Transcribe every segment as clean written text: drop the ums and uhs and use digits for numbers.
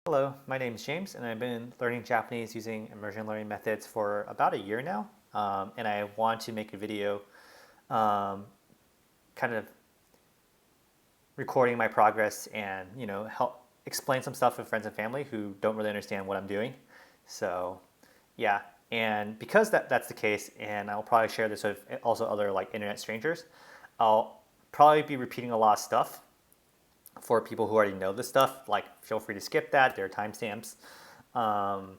Hello, my name is James, and I've been learning Japanese using immersion learning methods for about a year now. And I want to make a video um, kind of recording my progress and help explain some stuff with friends and family who don't really understand what I'm doing. So yeah, and because that's the case, and I'll probably share this with also other like internet strangers, I'll probably be repeating a lot of stuff for people who already know this stuff. Like, feel free to skip that. There are timestamps. Um,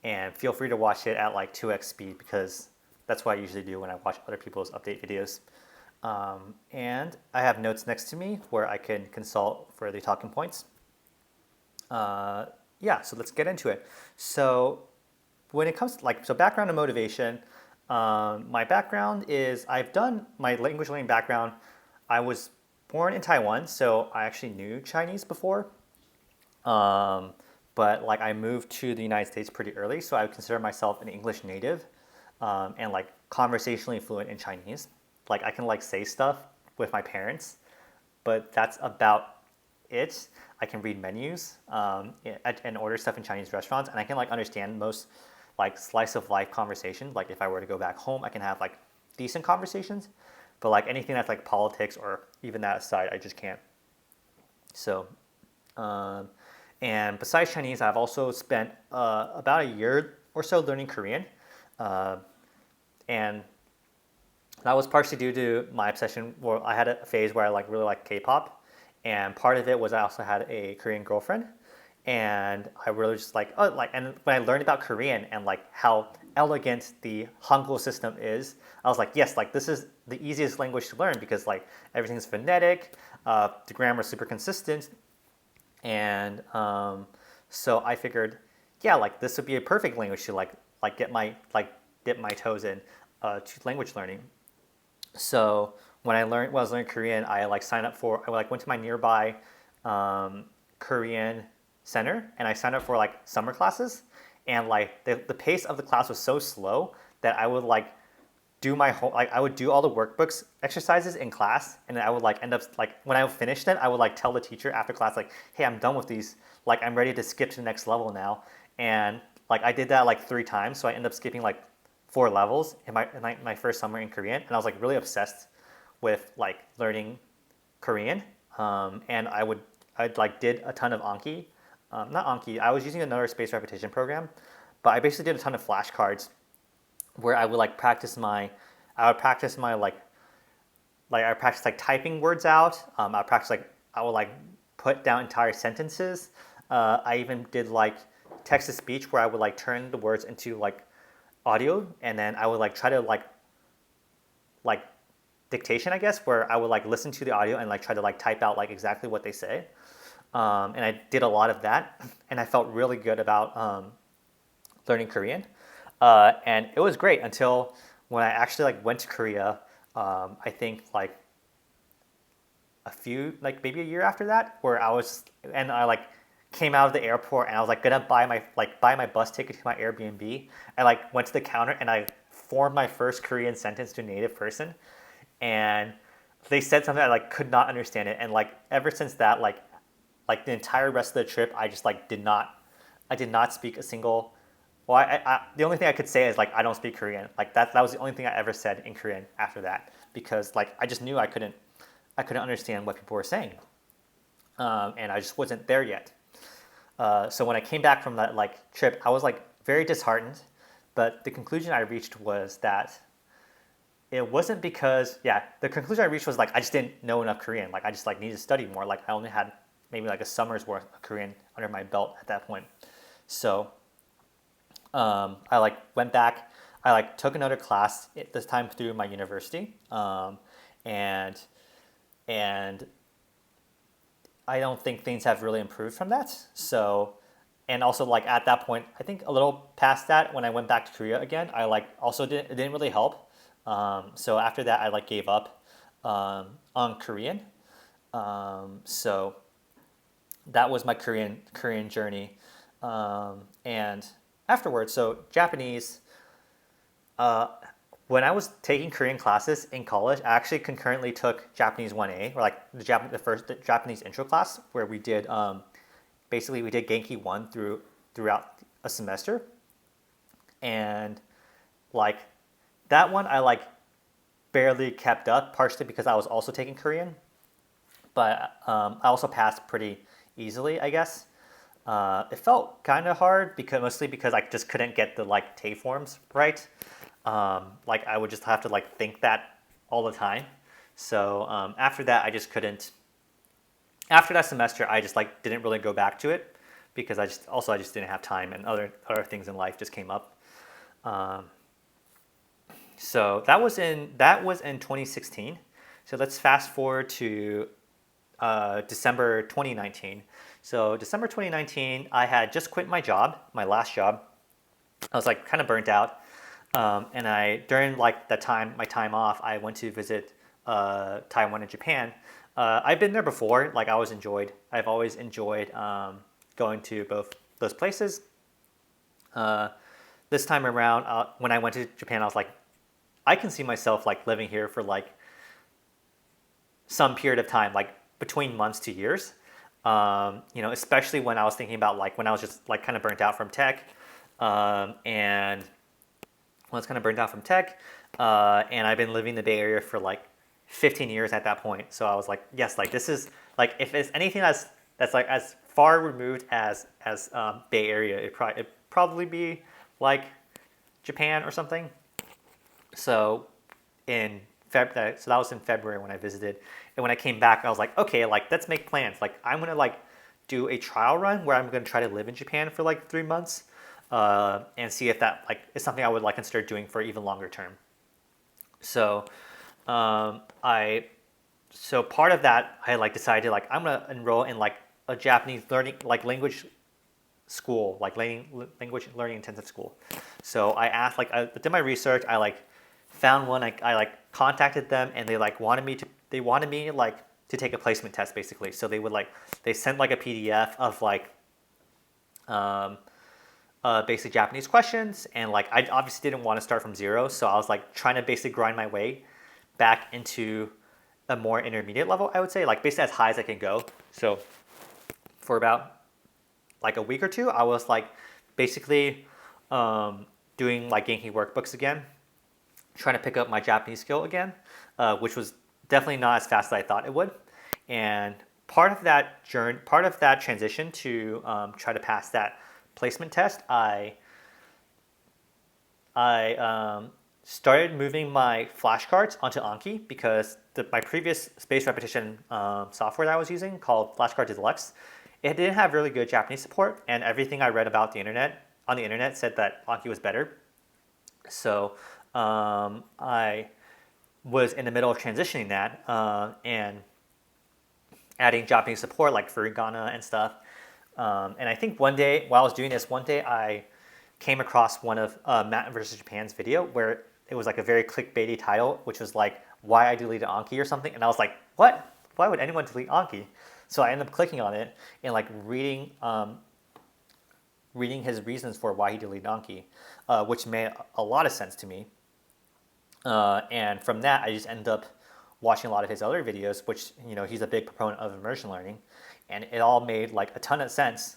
and feel free to watch it at like 2x speed because that's what I usually do when I watch other people's update videos. And I have notes next to me where I can consult for the talking points. Uh, yeah, so let's get into it. So when it comes to background and motivation, my background is I've done my language learning background. I was born in Taiwan, so I actually knew Chinese before. Um, but like I moved to the United States pretty early, so I would consider myself an English native and like conversationally fluent in Chinese. Like I can like say stuff with my parents, but that's about it. I can read menus and order stuff in Chinese restaurants, and I can like understand most like slice of life conversations. Like if I were to go back home, I can have like decent conversations, but like anything that's like politics or even that aside, I just can't. So, um, and besides Chinese, I've also spent about a year or so learning Korean, uh, and that was partially due to my obsession. Where I had a phase where I like really liked K-pop, and part of it was I also had a Korean girlfriend, and I really just like and when I learned about Korean and like how elegant the Hangul system is, I was like, yes, like this is the easiest language to learn because like everything's phonetic, the grammar is super consistent, and so I figured, yeah, like this would be a perfect language to like get my like dip my toes in to language learning. So when I was learning Korean, I like signed up for I like went to my nearby um, Korean center and I signed up for like summer classes, and like the pace of the class was so slow that I would like do my whole like I would do all the workbooks exercises in class, and then I would like end up like when I finished it I would like tell the teacher after class like, hey, I'm done with these, like I'm ready to skip to the next level now. And like I did that like 3 times, so I ended up skipping like 4 levels in my first summer in Korean, and I was like really obsessed with like learning Korean. And I like did a ton of Anki, not Anki. I was using another spaced repetition program, but I basically did a ton of flashcards where I would practice my like I practice like typing words out. I practice like I would like put down entire sentences. I even did like text to speech where I would like turn the words into like audio, and then I would like try to like dictation, I guess, where I would like listen to the audio and like try to like type out like exactly what they say. And I did a lot of that, and I felt really good about learning Korean. And it was great until when I actually like went to Korea. I think like a few like maybe a year after that, where I like came out of the airport and I was like gonna buy my bus ticket to my Airbnb. I like went to the counter and I formed my first Korean sentence to a native person, and they said something I like could not understand it. And like ever since that, like the entire rest of the trip, I did not speak a single. Well, the only thing I could say is like I don't speak Korean. Like that was the only thing I ever said in Korean after that, because like I just knew I couldn't understand what people were saying, and I just wasn't there yet. So when I came back from that like trip, I was like very disheartened, but the conclusion I reached was that it wasn't because, yeah, the conclusion I reached was like I just didn't know enough Korean. Like I just like needed to study more. Like I only had maybe like a summer's worth of Korean under my belt at that point. So I like went back. I like took another class this time through my university, and and I don't think things have really improved from that. So, and also like at that point, I think a little past that, when I went back to Korea again, I like also didn't it didn't really help. So after that, I like gave up on Korean. So that was my Korean journey, and afterwards, so Japanese. Uh, when I was taking Korean classes in college, I actually concurrently took Japanese 1A, or like the Japanese intro class, where we did basically we did Genki 1 throughout a semester, and like that one I like barely kept up, partially because I was also taking Korean, but I also passed pretty easily, I guess. It felt kind of hard mostly because I just couldn't get the like Tay forms right. Like I would just have to like think that all the time. So after that, I just couldn't. After that semester, I just like didn't really go back to it because I just didn't have time, and other things in life just came up. Um, so that was in 2016. So let's fast forward to December 2019. So December 2019, I had just quit my job, my last job. I was like kind of burnt out, and I during like my time off, I went to visit Taiwan and Japan. I've been there before. Like I've always enjoyed going to both those places. This time around, when I went to Japan, I was like, I can see myself like living here for like some period of time, like between months to years. Especially when I was thinking about like when I was just like kind of burnt out from tech, and when I was kind of burnt out from tech, and I've been living in the Bay Area for like 15 years at that point. So I was like, yes, like this is like if it's anything that's like as far removed as Bay Area, it'd probably be like Japan or something. So so that was in February when I visited, and when I came back, I was like, okay, like let's make plans. Like I'm gonna like do a trial run where I'm gonna try to live in Japan for like 3 months, and see if that like is something I would like consider doing for even longer term. So so part of that, I like decided like I'm gonna enroll in like a Japanese learning like language school, like language learning intensive school. So I asked, like I did my research, I like found one, I like contacted them, and they like wanted me like to take a placement test basically. So they sent like a PDF of like basic Japanese questions, and like I obviously didn't want to start from zero, so I was like trying to basically grind my way back into a more intermediate level, I would say, like basically as high as I can go. So for about like a week or two, I was like basically doing like Genki workbooks again, trying to pick up my Japanese skill again, which was definitely not as fast as I thought it would. And part of that transition to try to pass that placement test, I started moving my flashcards onto Anki because my previous space repetition software that I was using, called Flashcard Deluxe, it didn't have really good Japanese support, and everything I read about on the internet said that Anki was better. So I was in the middle of transitioning that and adding Japanese support like furigana and stuff. And I think one day while I was doing this, I came across one of Matt versus Japan's video where it was like a very clickbaity title, which was like why I deleted Anki or something. And I was like, what? Why would anyone delete Anki? So I ended up clicking on it and like reading his reasons for why he deleted Anki, which made a lot of sense to me. And from that, I just ended up watching a lot of his other videos, which, he's a big proponent of immersion learning, and it all made like a ton of sense.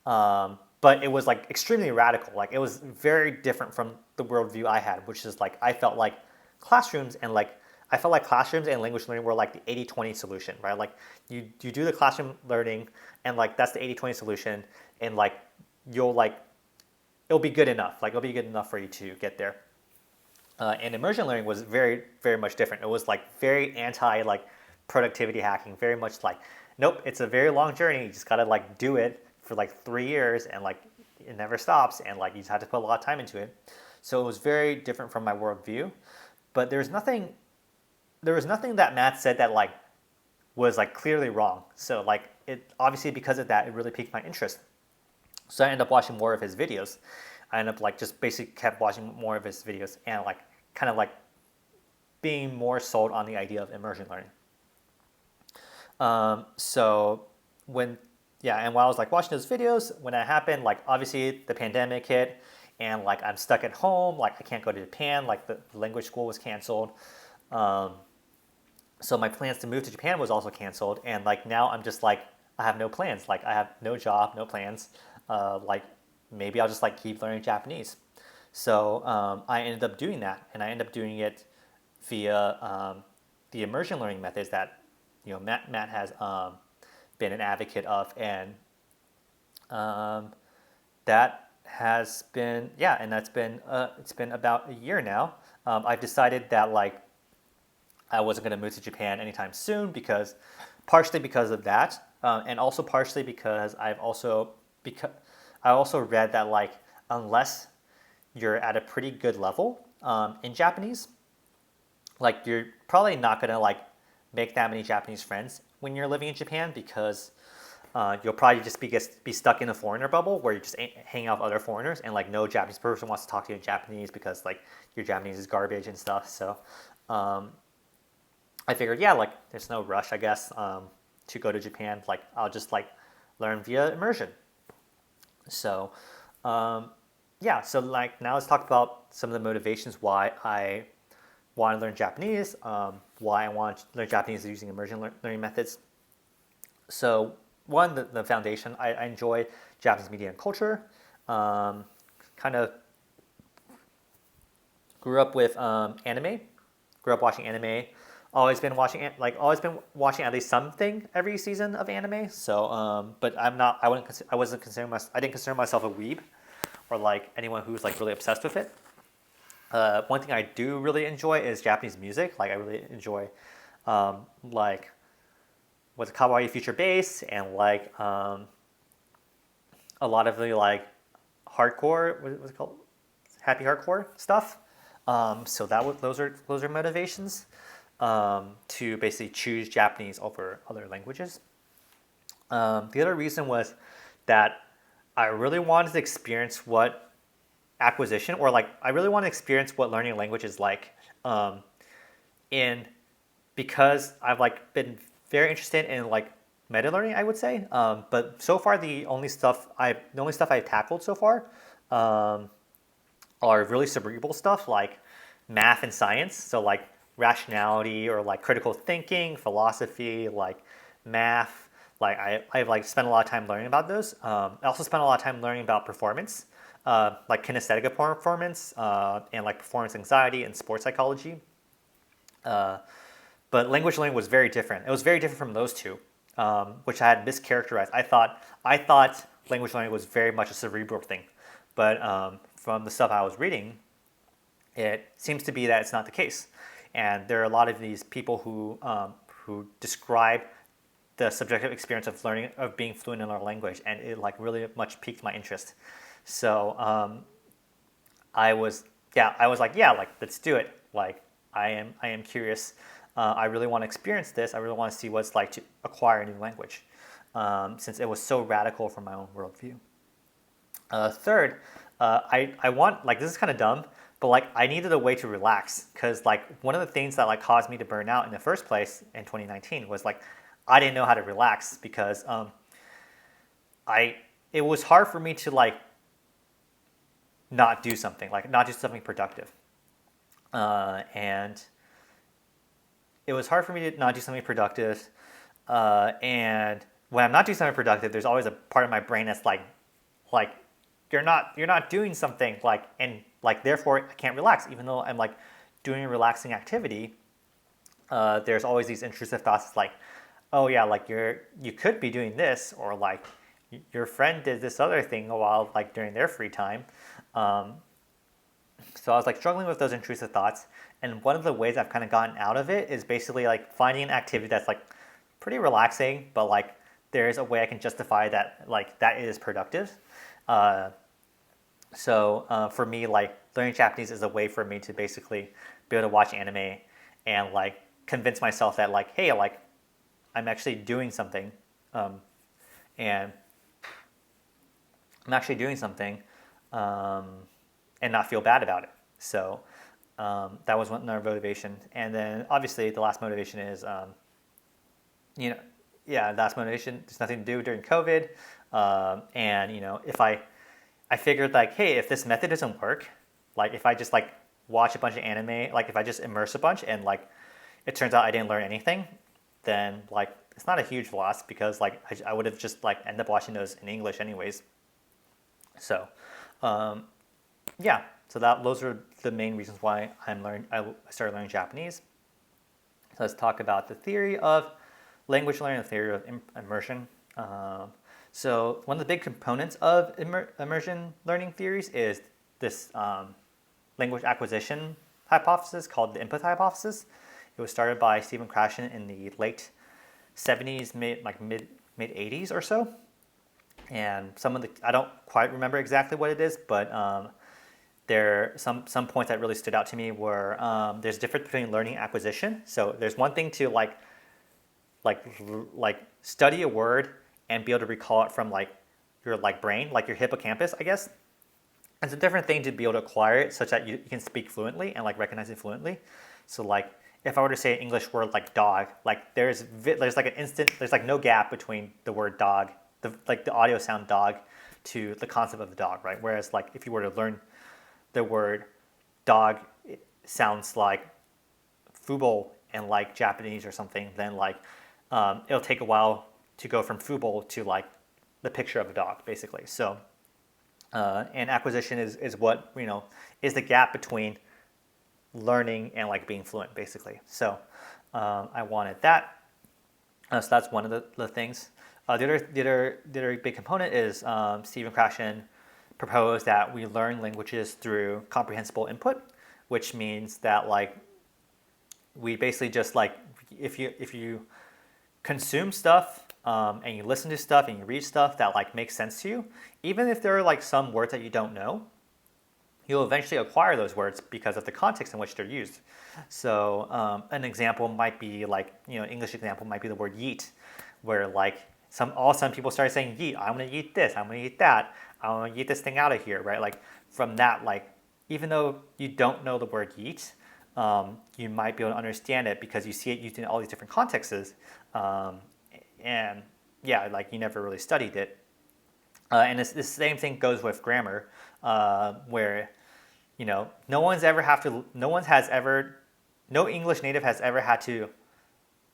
But it was like extremely radical. Like it was very different from the worldview I had, which is like I felt like classrooms and language learning were like the 80-20 solution, right? Like you do the classroom learning, and like that's the 80-20 solution, and like it'll be good enough. Like it'll be good enough for you to get there. And immersion learning was very, very much different. It was like very anti like productivity hacking, very much like, nope, it's a very long journey. You just gotta like do it for like 3 years, and like it never stops, and like you just have to put a lot of time into it. So it was very different from my worldview. But there was nothing that Matt said that like was like clearly wrong. So like it obviously, because of that, it really piqued my interest. So I ended up watching more of his videos. I ended up like just basically kept watching more of his videos, and like kind of like being more sold on the idea of immersion learning. And while I was like watching those videos, when that happened, like obviously the pandemic hit, and like I'm stuck at home, like I can't go to Japan, like the language school was canceled. So my plans to move to Japan was also canceled, and like now I'm just like I have no plans. Like I have no job, no plans. Like maybe I'll just like keep learning Japanese. So I ended up doing that, and I ended up doing it via the immersion learning methods that Matt has been an advocate of, and um, that has been and that's been it's been about a year now. I've decided that like I wasn't going to move to Japan anytime soon because partially because of that, and also partially because I also read that like unless you're at a pretty good level in Japanese, like you're probably not gonna like make that many Japanese friends when you're living in Japan because you'll probably just be stuck in a foreigner bubble where you just hang out with other foreigners and like no Japanese person wants to talk to you in Japanese because like your Japanese is garbage and stuff. So I figured, like there's no rush, I guess, to go to Japan. Like I'll just like learn via immersion. So so like now let's talk about some of the motivations why I want to learn Japanese, why I want to learn Japanese using immersion learning methods. So one, the foundation, I enjoy Japanese media and culture. Kind of grew up with anime, grew up watching anime. Always been watching at least something every season of anime. So, but I didn't consider myself a weeb or like anyone who's like really obsessed with it. One thing I do really enjoy is Japanese music. Like I really enjoy like what's kawaii future bass and like a lot of the like hardcore, what's it called, happy hardcore stuff. So those are motivations to basically choose Japanese over other languages. The other reason was that I really wanted to experience what acquisition, or like I really want to experience what learning a language is like, because I've like been very interested in like meta learning, I would say. But so far the only stuff I've tackled so far are really cerebral stuff like math and science. So like rationality or like critical thinking, philosophy, like math. Like I've like spent a lot of time learning about those. I also spent a lot of time learning about performance, like kinesthetic performance, and like performance anxiety and sports psychology. But language learning was very different. It was very different from those two, which I had mischaracterized. I thought language learning was very much a cerebral thing, but from the stuff I was reading, it seems to be that it's not the case. And there are a lot of these people who describe the subjective experience of learning, of being fluent in our language, and it like really much piqued my interest. So I was like, like let's do it. Like I am curious. I really want to experience this. I really want to see what it's like to acquire a new language, since it was so radical from my own worldview. Third, I want, like, this is kind of dumb, but like I needed a way to relax, because like one of the things that like caused me to burn out in the first place in 2019 was like I didn't know how to relax, because it was hard for me to like not do something productive, and it was hard for me to not do something productive, and when I'm not doing something productive, there's always a part of my brain that's like you're not doing something, like, and like therefore I can't relax even though I'm like doing a relaxing activity. There's always these intrusive thoughts like, oh yeah, like you could be doing this, or like your friend did this other thing a while, like during their free time. So I was like struggling with those intrusive thoughts, and one of the ways I've kind of gotten out of it is basically like finding an activity that's like pretty relaxing, but like there's a way I can justify that like that is productive. So for me, like learning Japanese is a way for me to basically be able to watch anime and like convince myself that like, hey, like I'm actually doing something, and I'm actually doing something, and not feel bad about it. So that was another motivation. And then obviously the last motivation is, last motivation, there's nothing to do during COVID. And, if I figured like, hey, if this method doesn't work, like if I just like watch a bunch of anime, like if I just immerse a bunch and like it turns out I didn't learn anything, then like it's not a huge loss because like I would have just like ended up watching those in English anyways. So yeah, so those are the main reasons why I started learning Japanese. So let's talk about the theory of language learning, the theory of immersion. So one of the big components of immersion learning theories is this language acquisition hypothesis called the input hypothesis. It was started by Stephen Krashen in the late 70s, mid 80s or so. And I don't quite remember exactly what it is, but some points that really stood out to me were there's a difference between learning and acquisition. So there's one thing to like study a word and be able to recall it from like your like brain, like your hippocampus, I guess. It's a different thing to be able to acquire it such that you can speak fluently and like recognize it fluently. So like if I were to say an English word like dog, like there's like an instant, there's like no gap between the word dog, the audio sound dog, to the concept of the dog, right? Whereas like if you were to learn the word dog, it sounds like fubo in like Japanese or something, then like it'll take a while to go from fubo to like the picture of a dog, basically. So and acquisition is what is the gap between learning and like being fluent, basically. So I wanted that. So that's one of the things. The other big component is Stephen Krashen proposed that we learn languages through comprehensible input, which means that like we basically just like if you consume stuff and you listen to stuff and you read stuff that like makes sense to you, even if there are like some words that you don't know, you'll eventually acquire those words because of the context in which they're used. So an example might be like, English example might be the word yeet, where like some people started saying yeet. I'm gonna yeet this. I'm gonna yeet that. I'm gonna yeet this thing out of here, right? Like from that, like even though you don't know the word yeet, you might be able to understand it because you see it used in all these different contexts, and yeah, like you never really studied it. And the same thing goes with grammar, where no English native has ever had to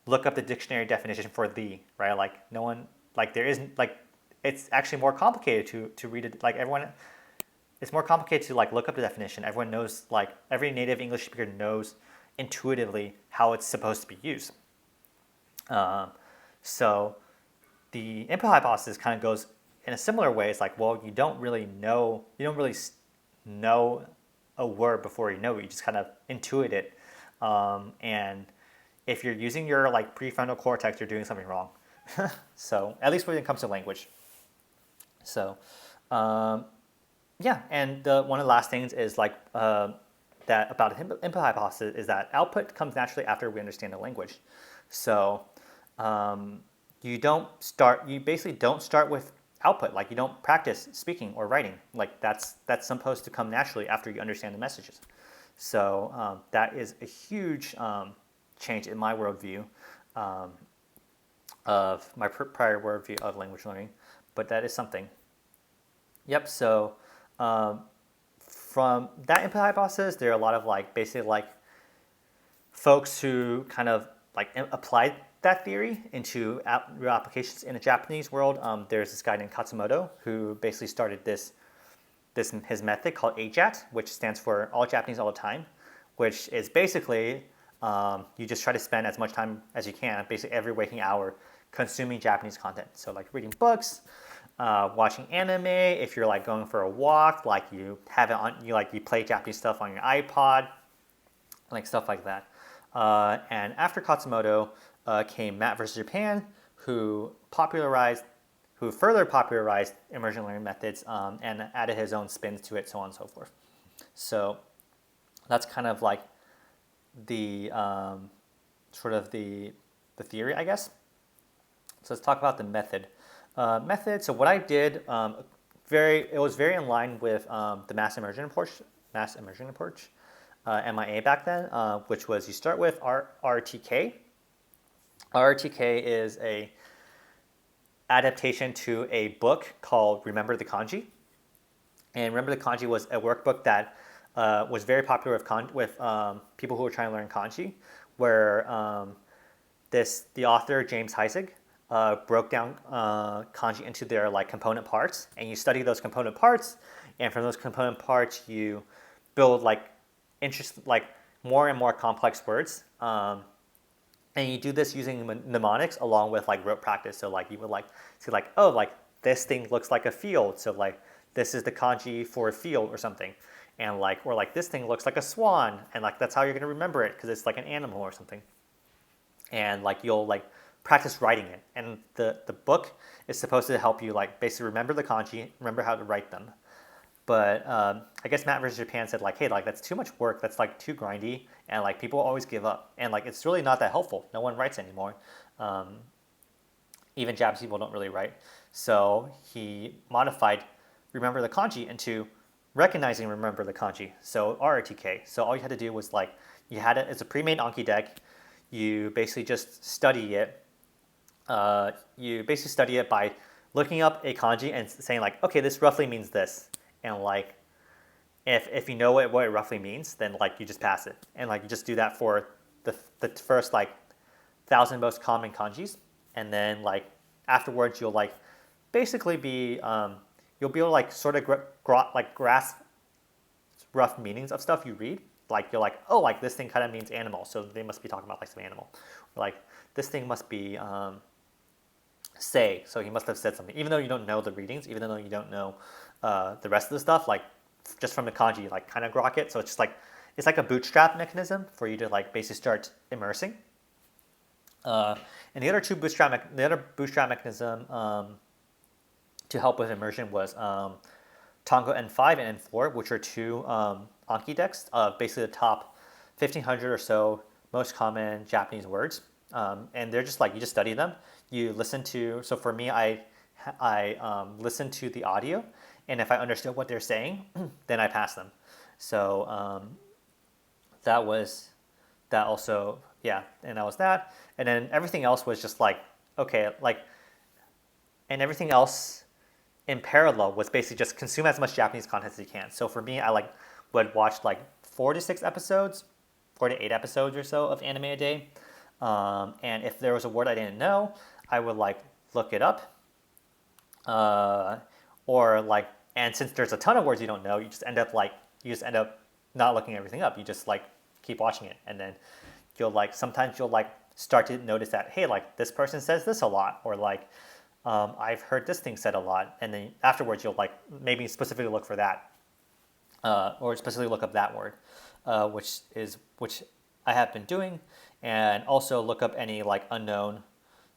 look up the dictionary definition for the, right? Like no one, like there isn't, like it's actually more complicated to read it. Like everyone, it's more complicated to like look up the definition. Everyone knows, like every native English speaker knows intuitively how it's supposed to be used. So the input hypothesis kind of goes in a similar way. It's like, well, you don't really know a word before you know it. You just kind of intuit it. And if you're using your like prefrontal cortex, you're doing something wrong. So at least when it comes to language. So yeah, and one of the last things is like that about the input hypothesis is that output comes naturally after we understand the language. So you basically don't start with output. Like you don't practice speaking or writing. Like that's supposed to come naturally after you understand the messages. So that is a huge change in my worldview of my prior worldview of language learning, but that is something. Yep. So from that input hypothesis, there are a lot of like basically like folks who kind of like applied that theory into real applications in the Japanese world. There's this guy named Katsumoto who basically started his method called AJATT, which stands for All Japanese All the Time, which is basically you just try to spend as much time as you can, basically every waking hour, consuming Japanese content. So like reading books, watching anime. If you're like going for a walk, like you have it on, you play Japanese stuff on your iPod, like stuff like that. And after Katsumoto came Matt versus Japan, who further popularized immersion learning methods and added his own spins to it, so on and so forth. So that's kind of like the sort of the theory, I guess. So let's talk about the method. So what I did, it was very in line with the mass immersion approach, MIA back then, which was you start with RTK. RTK is a adaptation to a book called Remember the Kanji. And Remember the Kanji was a workbook that was very popular with people who were trying to learn kanji, where the author, James Heisig, broke down kanji into their like component parts, and you study those component parts, and from those component parts you build like more and more complex words. And you do this using mnemonics along with like rote practice. So like you would like see like, oh, like this thing looks like a field, so like this is the kanji for a field or something, and like, or like this thing looks like a swan, and like that's how you're gonna remember it because it's like an animal or something. And like you'll like practice writing it, and the book is supposed to help you like basically remember the kanji, remember how to write them. But I guess Matt vs. Japan said like, hey, like that's too much work. That's like too grindy, and like people always give up, and like it's really not that helpful. No one writes anymore. Even Japanese people don't really write. So he modified remember the kanji into recognizing remember the kanji. So RTK. So all you had to do was like you had it as a pre-made Anki deck. You basically just study it. You basically study it by looking up a kanji and saying like, okay, this roughly means this. And like, if you know what it roughly means, then like you just pass it, and like you just do that for the first like 1,000 most common kanjis, and then like afterwards you'll like basically be you'll be able to like sort of grasp rough meanings of stuff you read. Like you're like, oh, like this thing kind of means animal, so they must be talking about like some animal. Or, like this thing must be say, so he must have said something, even though you don't know the readings, even though you don't know the rest of the stuff, like just from the kanji, like kind of grok it. So it's just like it's like a bootstrap mechanism for you to like basically start immersing. And the other bootstrap mechanism to help with immersion was Tango N5 and N4, which are two Anki decks of basically the top 1,500 or so most common Japanese words. And they're just like, you just study them. You listen to, so for me, I listen to the audio, and if I understood what they're saying, then I pass them. So that was that also, yeah, and that was that. And then everything else was just like, okay, like, and everything else in parallel was basically just consume as much Japanese content as you can. So for me, I like would watch like 4 to 6 episodes, 4 to 8 episodes or so of anime a day. And if there was a word I didn't know, I would like look it up. Or like, and since there's a ton of words you don't know, you just end up not looking everything up. You just like keep watching it, and then you'll like sometimes you'll like start to notice that, hey, like this person says this a lot, or like I've heard this thing said a lot, and then afterwards you'll like maybe specifically look for that, or specifically look up that word, which I have been doing, and also look up any like unknown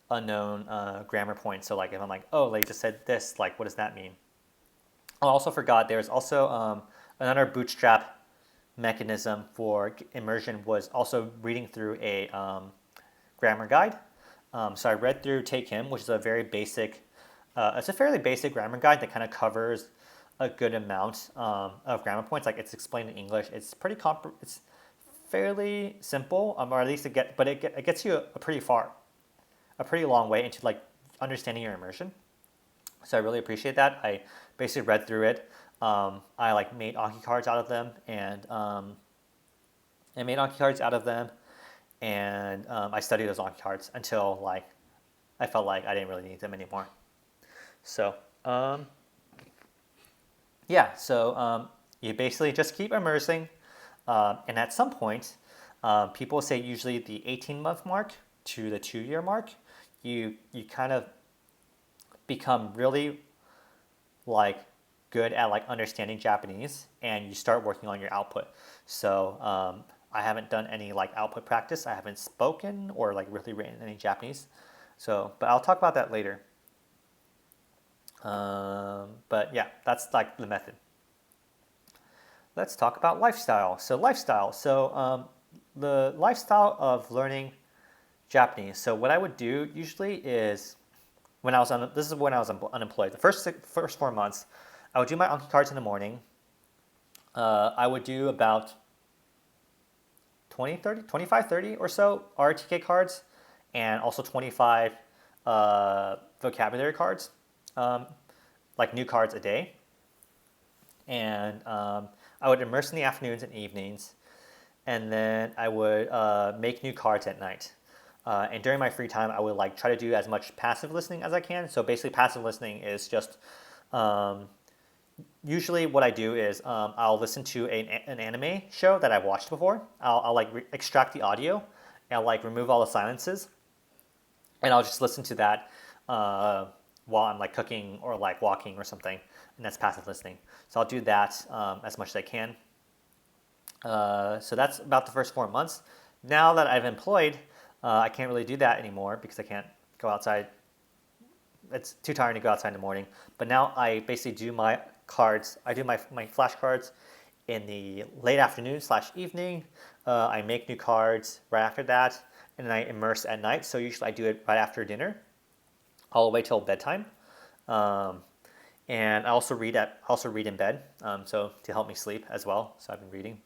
grammar points. So like if I'm like, oh, they just said this, like what does that mean? I also forgot there's also another bootstrap mechanism for immersion was also reading through a grammar guide. So I read through Take Him, which is a very basic, it's a fairly basic grammar guide that kind of covers a good amount of grammar points. Like it's explained in English. It's pretty it's fairly simple, or at least it gets you a pretty long way into like understanding your immersion. So I really appreciate that. I basically read through it. I like made Anki cards out of them, and I studied those Anki cards until like I felt like I didn't really need them anymore. So yeah, so you basically just keep immersing, and at some point, people say usually the 18-month mark to the 2-year mark, you kind of become really like good at like understanding Japanese, and you start working on your output. So I haven't done any like output practice. I haven't spoken or like really written any Japanese. So, but I'll talk about that later. But yeah, that's like the method. Let's talk about lifestyle. So the lifestyle of learning Japanese. So what I would do usually is this is when I was unemployed. The first 4 months, I would do my Anki cards in the morning. I would do about 25, 30 or so RTK cards, and also 25 vocabulary cards, like new cards a day. And I would immerse in the afternoons and evenings, and then I would make new cards at night. And during my free time, I would like try to do as much passive listening as I can. So basically, passive listening is just usually what I do is I'll listen to an anime show that I've watched before. I'll like extract the audio and I'll like remove all the silences, and I'll just listen to that while I'm like cooking or like walking or something, and that's passive listening. So I'll do that as much as I can. So that's about the first 4 months. Now that I've employed, I can't really do that anymore because I can't go outside. It's too tiring to go outside in the morning. But now I basically do my cards. I do my flashcards in the late afternoon / evening. I make new cards right after that, and then I immerse at night. So usually I do it right after dinner, all the way till bedtime. And I also read in bed, so to help me sleep as well. So I've been reading.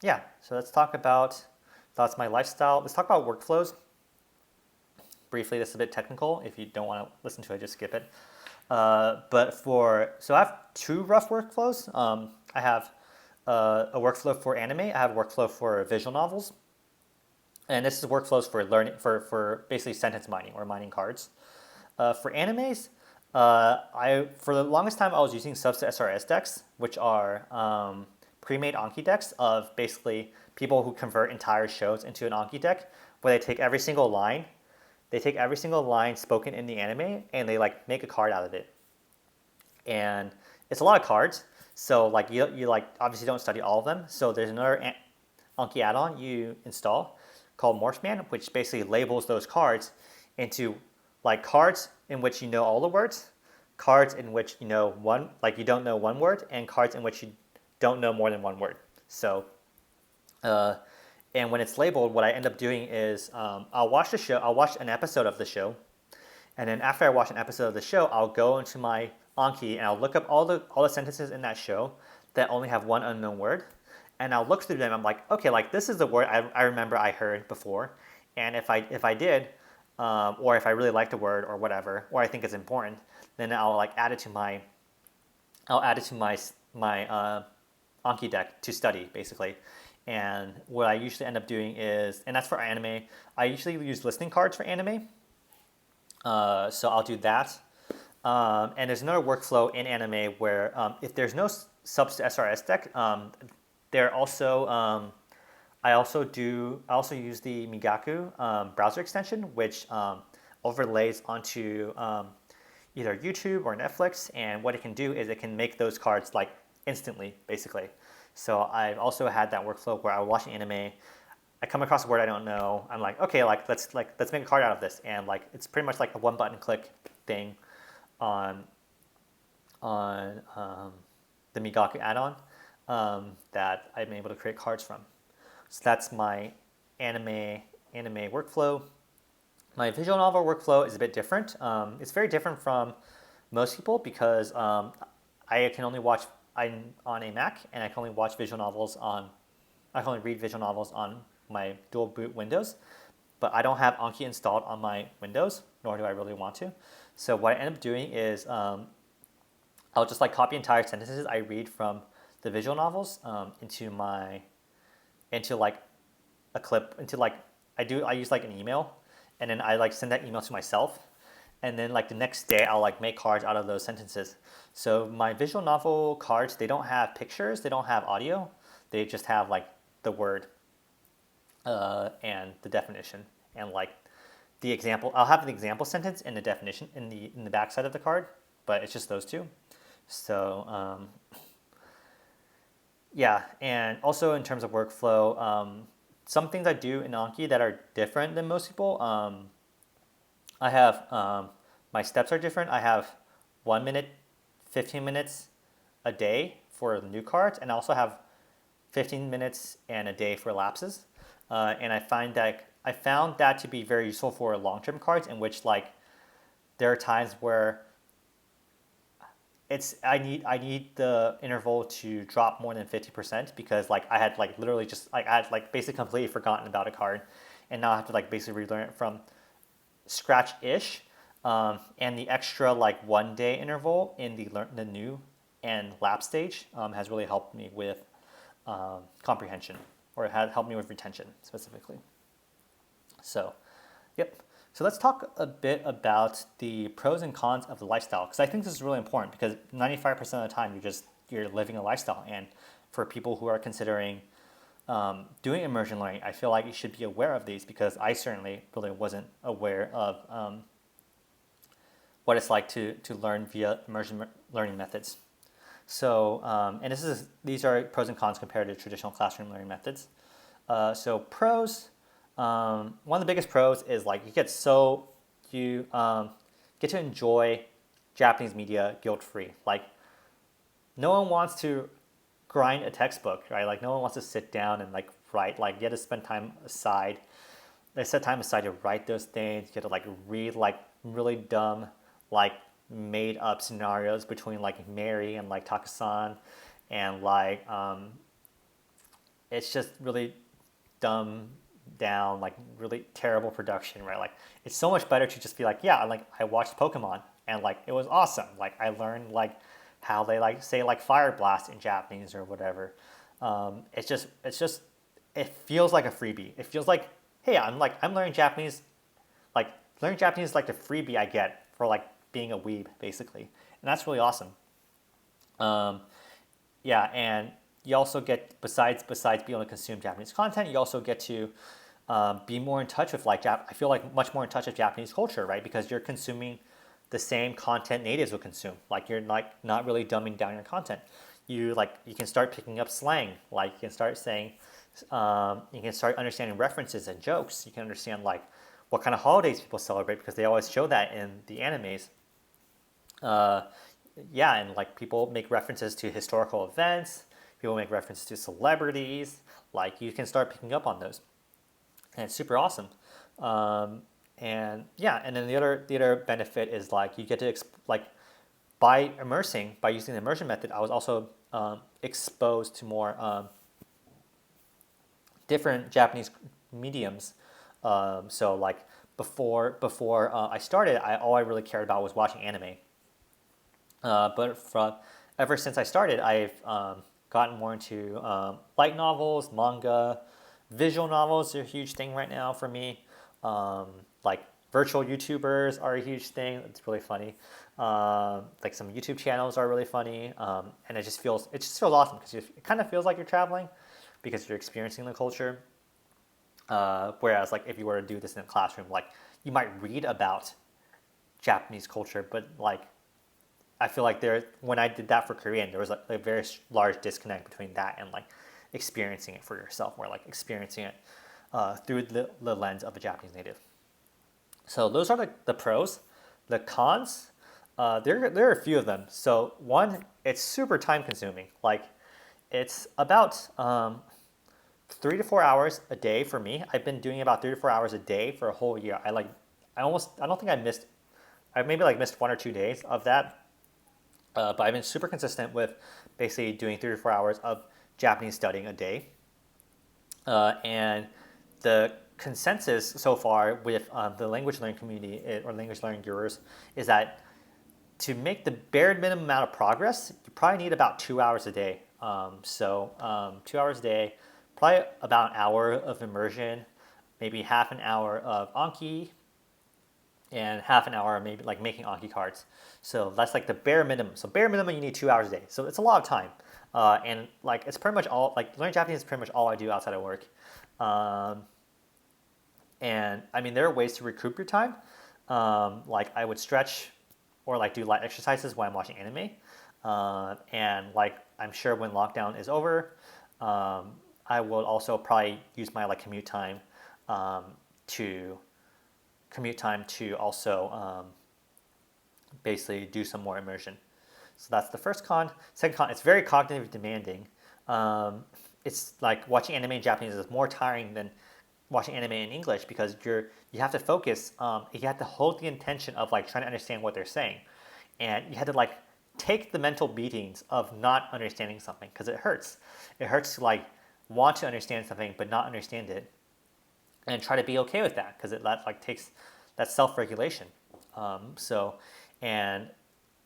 Yeah, so let's talk about that's my lifestyle. Let's talk about workflows. Briefly, this is a bit technical. If you don't want to listen to it, just skip it. So I have two rough workflows. I have a workflow for anime. I have a workflow for visual novels. And this is workflows for learning, for basically sentence mining or mining cards. For animes, for the longest time I was using subset SRS decks, which are pre-made Anki decks of basically people who convert entire shows into an Anki deck, where they take every single line spoken in the anime and they like make a card out of it. And it's a lot of cards, so like you like obviously don't study all of them. So there's another Anki add-on you install called Morphman, which basically labels those cards into like cards in which you know all the words, cards in which you know one, like you don't know one word, and cards in which you don't know more than one word. So, and when it's labeled, what I end up doing is I'll watch an episode of the show, and then after I watch an episode of the show, I'll go into my Anki and I'll look up all the sentences in that show that only have one unknown word, and I'll look through them. I'm like, okay, like this is the word I remember I heard before, and if I did, or if I really like the word or whatever, or I think it's important, then I'll like add it to my Anki deck to study basically. And what I usually end up doing is, and that's for anime, I usually use listening cards for anime. So I'll do that. And there's another workflow in anime where if there's no subs to SRS deck, there also I also use the Migaku browser extension, which overlays onto either YouTube or Netflix. And what it can do is it can make those cards like instantly, basically. So I've also had that workflow where I watch an anime, I come across a word I don't know, I'm like, okay, let's make a card out of this, and like it's pretty much like a one button click thing on the Migaku add-on that I'm able to create cards from. So that's my anime workflow. My visual novel workflow is a bit different. It's very different from most people because I can only watch. I'm on a Mac, and I can only read visual novels on my dual boot Windows, but I don't have Anki installed on my Windows, nor do I really want to. So what I end up doing is I'll just like copy entire sentences I read from the visual novels into like a clip, I use like an email, and then I like send that email to myself. And then like the next day I'll like make cards out of those sentences. So my visual novel cards, they don't have pictures, they don't have audio, they just have like the word and the definition, and like the example. I'll have an example sentence and the definition in the back side of the card, but it's just those two. So yeah, and also in terms of workflow, some things I do in Anki that are different than most people. I have my steps are different. I have 1 minute, 15 minutes a day for the new cards, and I also have 15 minutes and a day for lapses. And I found that to be very useful for long-term cards, in which like there are times where I need the interval to drop more than 50% because like I had like literally just like I had like basically completely forgotten about a card, and now I have to like basically relearn it from scratch-ish, and the extra like 1 day interval in the new and lap stage has really helped me with comprehension, or it has helped me with retention specifically. So, yep. So let's talk a bit about the pros and cons of the lifestyle, because I think this is really important, because 95% of the time you're living a lifestyle, and for people who are considering doing immersion learning, I feel like you should be aware of these, because I certainly really wasn't aware of what it's like to learn via immersion learning methods. So, and these are pros and cons compared to traditional classroom learning methods. So pros, one of the biggest pros is like you get to enjoy Japanese media guilt-free. Like, no one wants to grind a textbook, right? Like, no one wants to sit down and like write. Like, you have to spend time aside. They set time aside to write those things. You have to like read like really dumb, like made up scenarios between like Mary and like Takasan, and like it's just really dumb down, like really terrible production, right? Like, it's so much better to just be like, yeah, like I watched Pokemon and like it was awesome. Like, I learned like how they like say like fire blast in Japanese or whatever. It feels like a freebie. It feels like, hey, I'm learning Japanese. Like, learning Japanese is like the freebie I get for like being a weeb, basically, and that's really awesome. Yeah, and you also get, besides being able to consume Japanese content, you also get to be more in touch with like I feel like much more in touch with Japanese culture, right? Because you're consuming the same content natives would consume. Like, you're like not really dumbing down your content. You can start picking up slang. Like, you can start saying, you can start understanding references and jokes. You can understand like what kind of holidays people celebrate, because they always show that in the animes. Yeah, and like people make references to historical events. People make references to celebrities. Like, you can start picking up on those, and it's super awesome. And yeah, and then the other benefit is like you get to like by using the immersion method, I was also exposed to more different Japanese mediums. So like before I started, all I really cared about was watching anime. But ever since I started, I've gotten more into light novels, manga, visual novels are a huge thing right now for me. Like, virtual YouTubers are a huge thing. It's really funny. Like, some YouTube channels are really funny, and it just feels awesome, because it kind of feels like you're traveling, because you're experiencing the culture. Whereas like if you were to do this in a classroom, like you might read about Japanese culture, but like I feel like when I did that for Korean, there was a very large disconnect between that and like experiencing it for yourself, or like experiencing it through the lens of a Japanese native. So those are the pros. The cons, there are a few of them. So one, it's super time consuming. Like, it's about 3 to 4 hours a day for me. I've been doing about 3 to 4 hours a day for a whole year. I don't think I maybe like missed 1 or 2 days of that. But I've been super consistent with basically doing 3 to 4 hours of Japanese studying a day. And the consensus so far with the language learning community, or language learning gurus, is that to make the bare minimum amount of progress, you probably need about 2 hours a day. 2 hours a day, probably about an hour of immersion, maybe half an hour of Anki, and half an hour maybe like making Anki cards. So that's like the bare minimum. So bare minimum, you need 2 hours a day. So it's a lot of time. And like it's pretty much all, like learning Japanese is pretty much all I do outside of work. And I mean, there are ways to recoup your time. Like I would stretch or like do light exercises while I'm watching anime. And like I'm sure when lockdown is over, I will also probably use my like commute time to also basically do some more immersion. So that's the first con. Second con, it's very cognitive demanding. It's like watching anime in Japanese is more tiring than watching anime in English, because you have to focus. You have to hold the intention of like trying to understand what they're saying, and you had to like take the mental beatings of not understanding something, because it hurts. It hurts to like want to understand something but not understand it, and try to be okay with that, because that like takes that self-regulation. And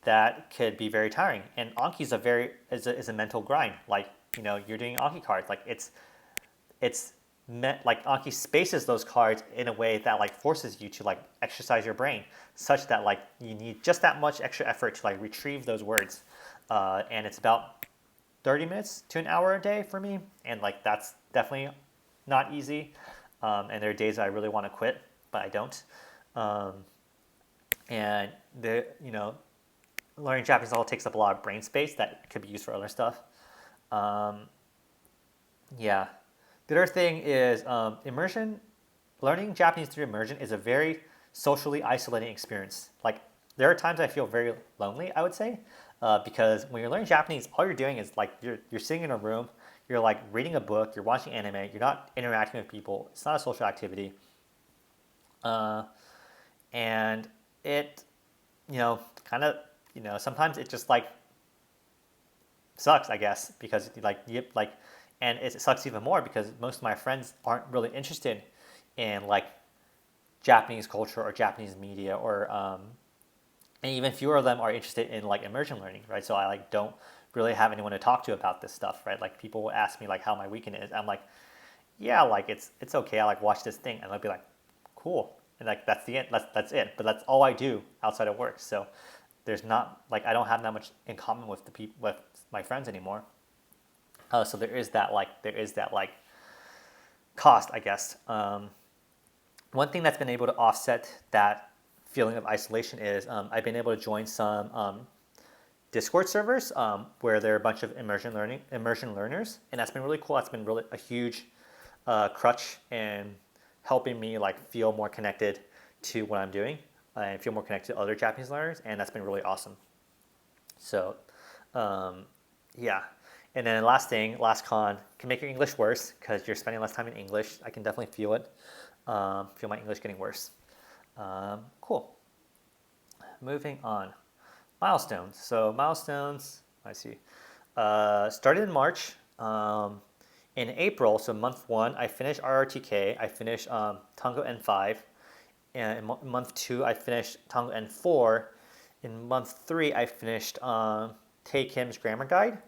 that could be very tiring. And Anki is a mental grind. Like, you're doing Anki cards. Like it's like Anki spaces those cards in a way that like forces you to like exercise your brain, such that like you need just that much extra effort to like retrieve those words, and it's about 30 minutes to an hour a day for me, and like that's definitely not easy. And there are days I really want to quit, but I don't. Um, and the learning Japanese all takes up a lot of brain space that could be used for other stuff. Um, yeah. The other thing is immersion. Learning Japanese through immersion is a very socially isolating experience. Like there are times I feel very lonely, I would say, because when you're learning Japanese, all you're doing is like you're sitting in a room, you're like reading a book, you're watching anime, you're not interacting with people. It's not a social activity, uh, and it, kind of, sometimes it just like sucks, I guess, because and it sucks even more because most of my friends aren't really interested in like Japanese culture or Japanese media, or and even fewer of them are interested in like immersion learning, right? So I like don't really have anyone to talk to about this stuff, right? Like people will ask me like how my weekend is. I'm like, yeah, like it's okay. I like watch this thing, and they'll be like, cool, and like that's the end. That's it. But that's all I do outside of work. So there's not like I don't have that much in common with the people with my friends anymore. So there is that like cost, I guess. One thing that's been able to offset that feeling of isolation is I've been able to join some Discord servers where there are a bunch of immersion learners, and that's been really cool. That's been really a huge crutch in helping me like feel more connected to what I'm doing and feel more connected to other Japanese learners, and that's been really awesome. So, yeah. And then last con, can make your English worse because you're spending less time in English. I can definitely feel it. Feel my English getting worse. Cool. Moving on. Milestones. So milestones, I see. Started in March. In April, so month one, I finished RRTK. I finished Tango N5. And in month two, I finished Tango N4. In month three, I finished Tae Kim's Grammar Guide.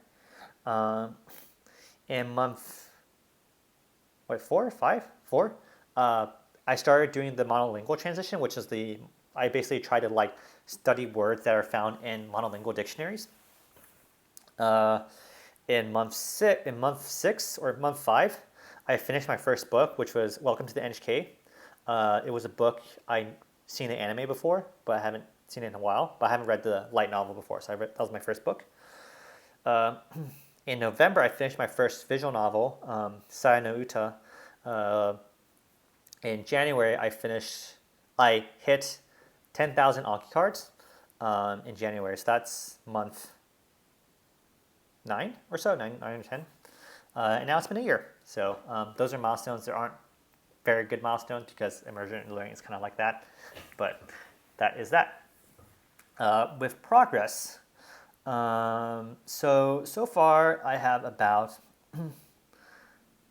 In month, four, I started doing the monolingual transition, which is I basically try to like study words that are found in monolingual dictionaries. In month six or month five, I finished my first book, which was Welcome to the NHK. It was a book I'd seen the anime before, but I haven't seen it in a while. But I haven't read the light novel before, so that was my first book. In November, I finished my first visual novel, Saya no Uta. In January, I hit 10,000 Anki cards in January. So that's month 9 or so, 9 or 10. And now it's been a year. So those are milestones. There aren't very good milestones because immersion learning is kind of like that. But that is that. With progress, so far I have about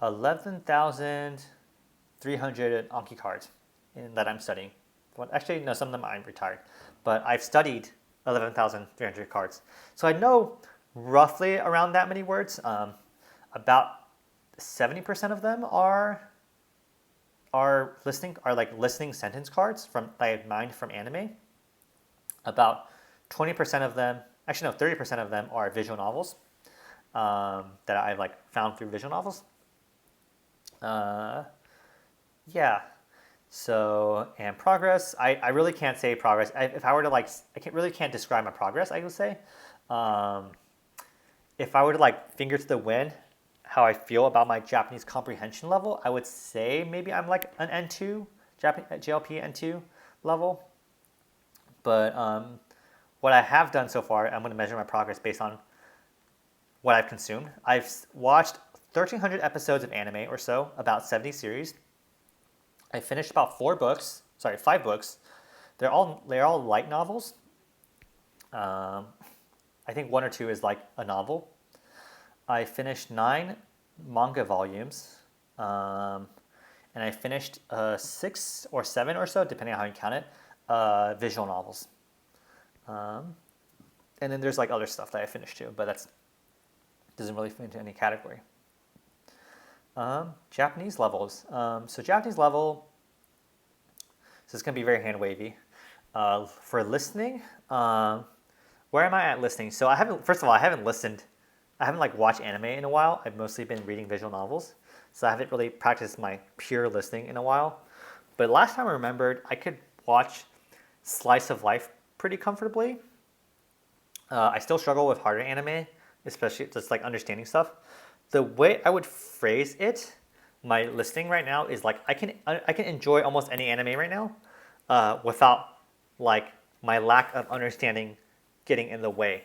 11,300 Anki cards that I'm studying. Well, actually, no, some of them I'm retired, but I've studied 11,300 cards. So I know roughly around that many words. About 70% of them are listening sentence cards that I've mined from anime. About 20% of them, actually no, 30% of them are visual novels that I've like found through visual novels. Yeah. So, and progress, I really can't say progress. If I were to like, really can't describe my progress, I would say. If I were to like finger to the wind, how I feel about my Japanese comprehension level, I would say maybe I'm like an N2, JLP N2 level. But what I have done so far, I'm going to measure my progress based on what I've consumed. I've watched 1,300 episodes of anime or so, about 70 series. I finished about 5 books. They're all light novels. I think 1 or 2 is like a novel. I finished 9 manga volumes, and I finished 6 or 7 or so, depending on how you count it, visual novels. And then there's like other stuff that I finished too, but that doesn't really fit into any category. Japanese levels. So Japanese level, so it's gonna be very hand wavy. For listening, where am I at listening? So I haven't. First of all, I haven't listened. I haven't like watched anime in a while. I've mostly been reading visual novels, so I haven't really practiced my pure listening in a while. But last time I remembered, I could watch slice of life pretty comfortably. I still struggle with harder anime, especially just like understanding stuff. The way I would phrase it, my listening right now is like I can enjoy almost any anime right now, without like my lack of understanding getting in the way.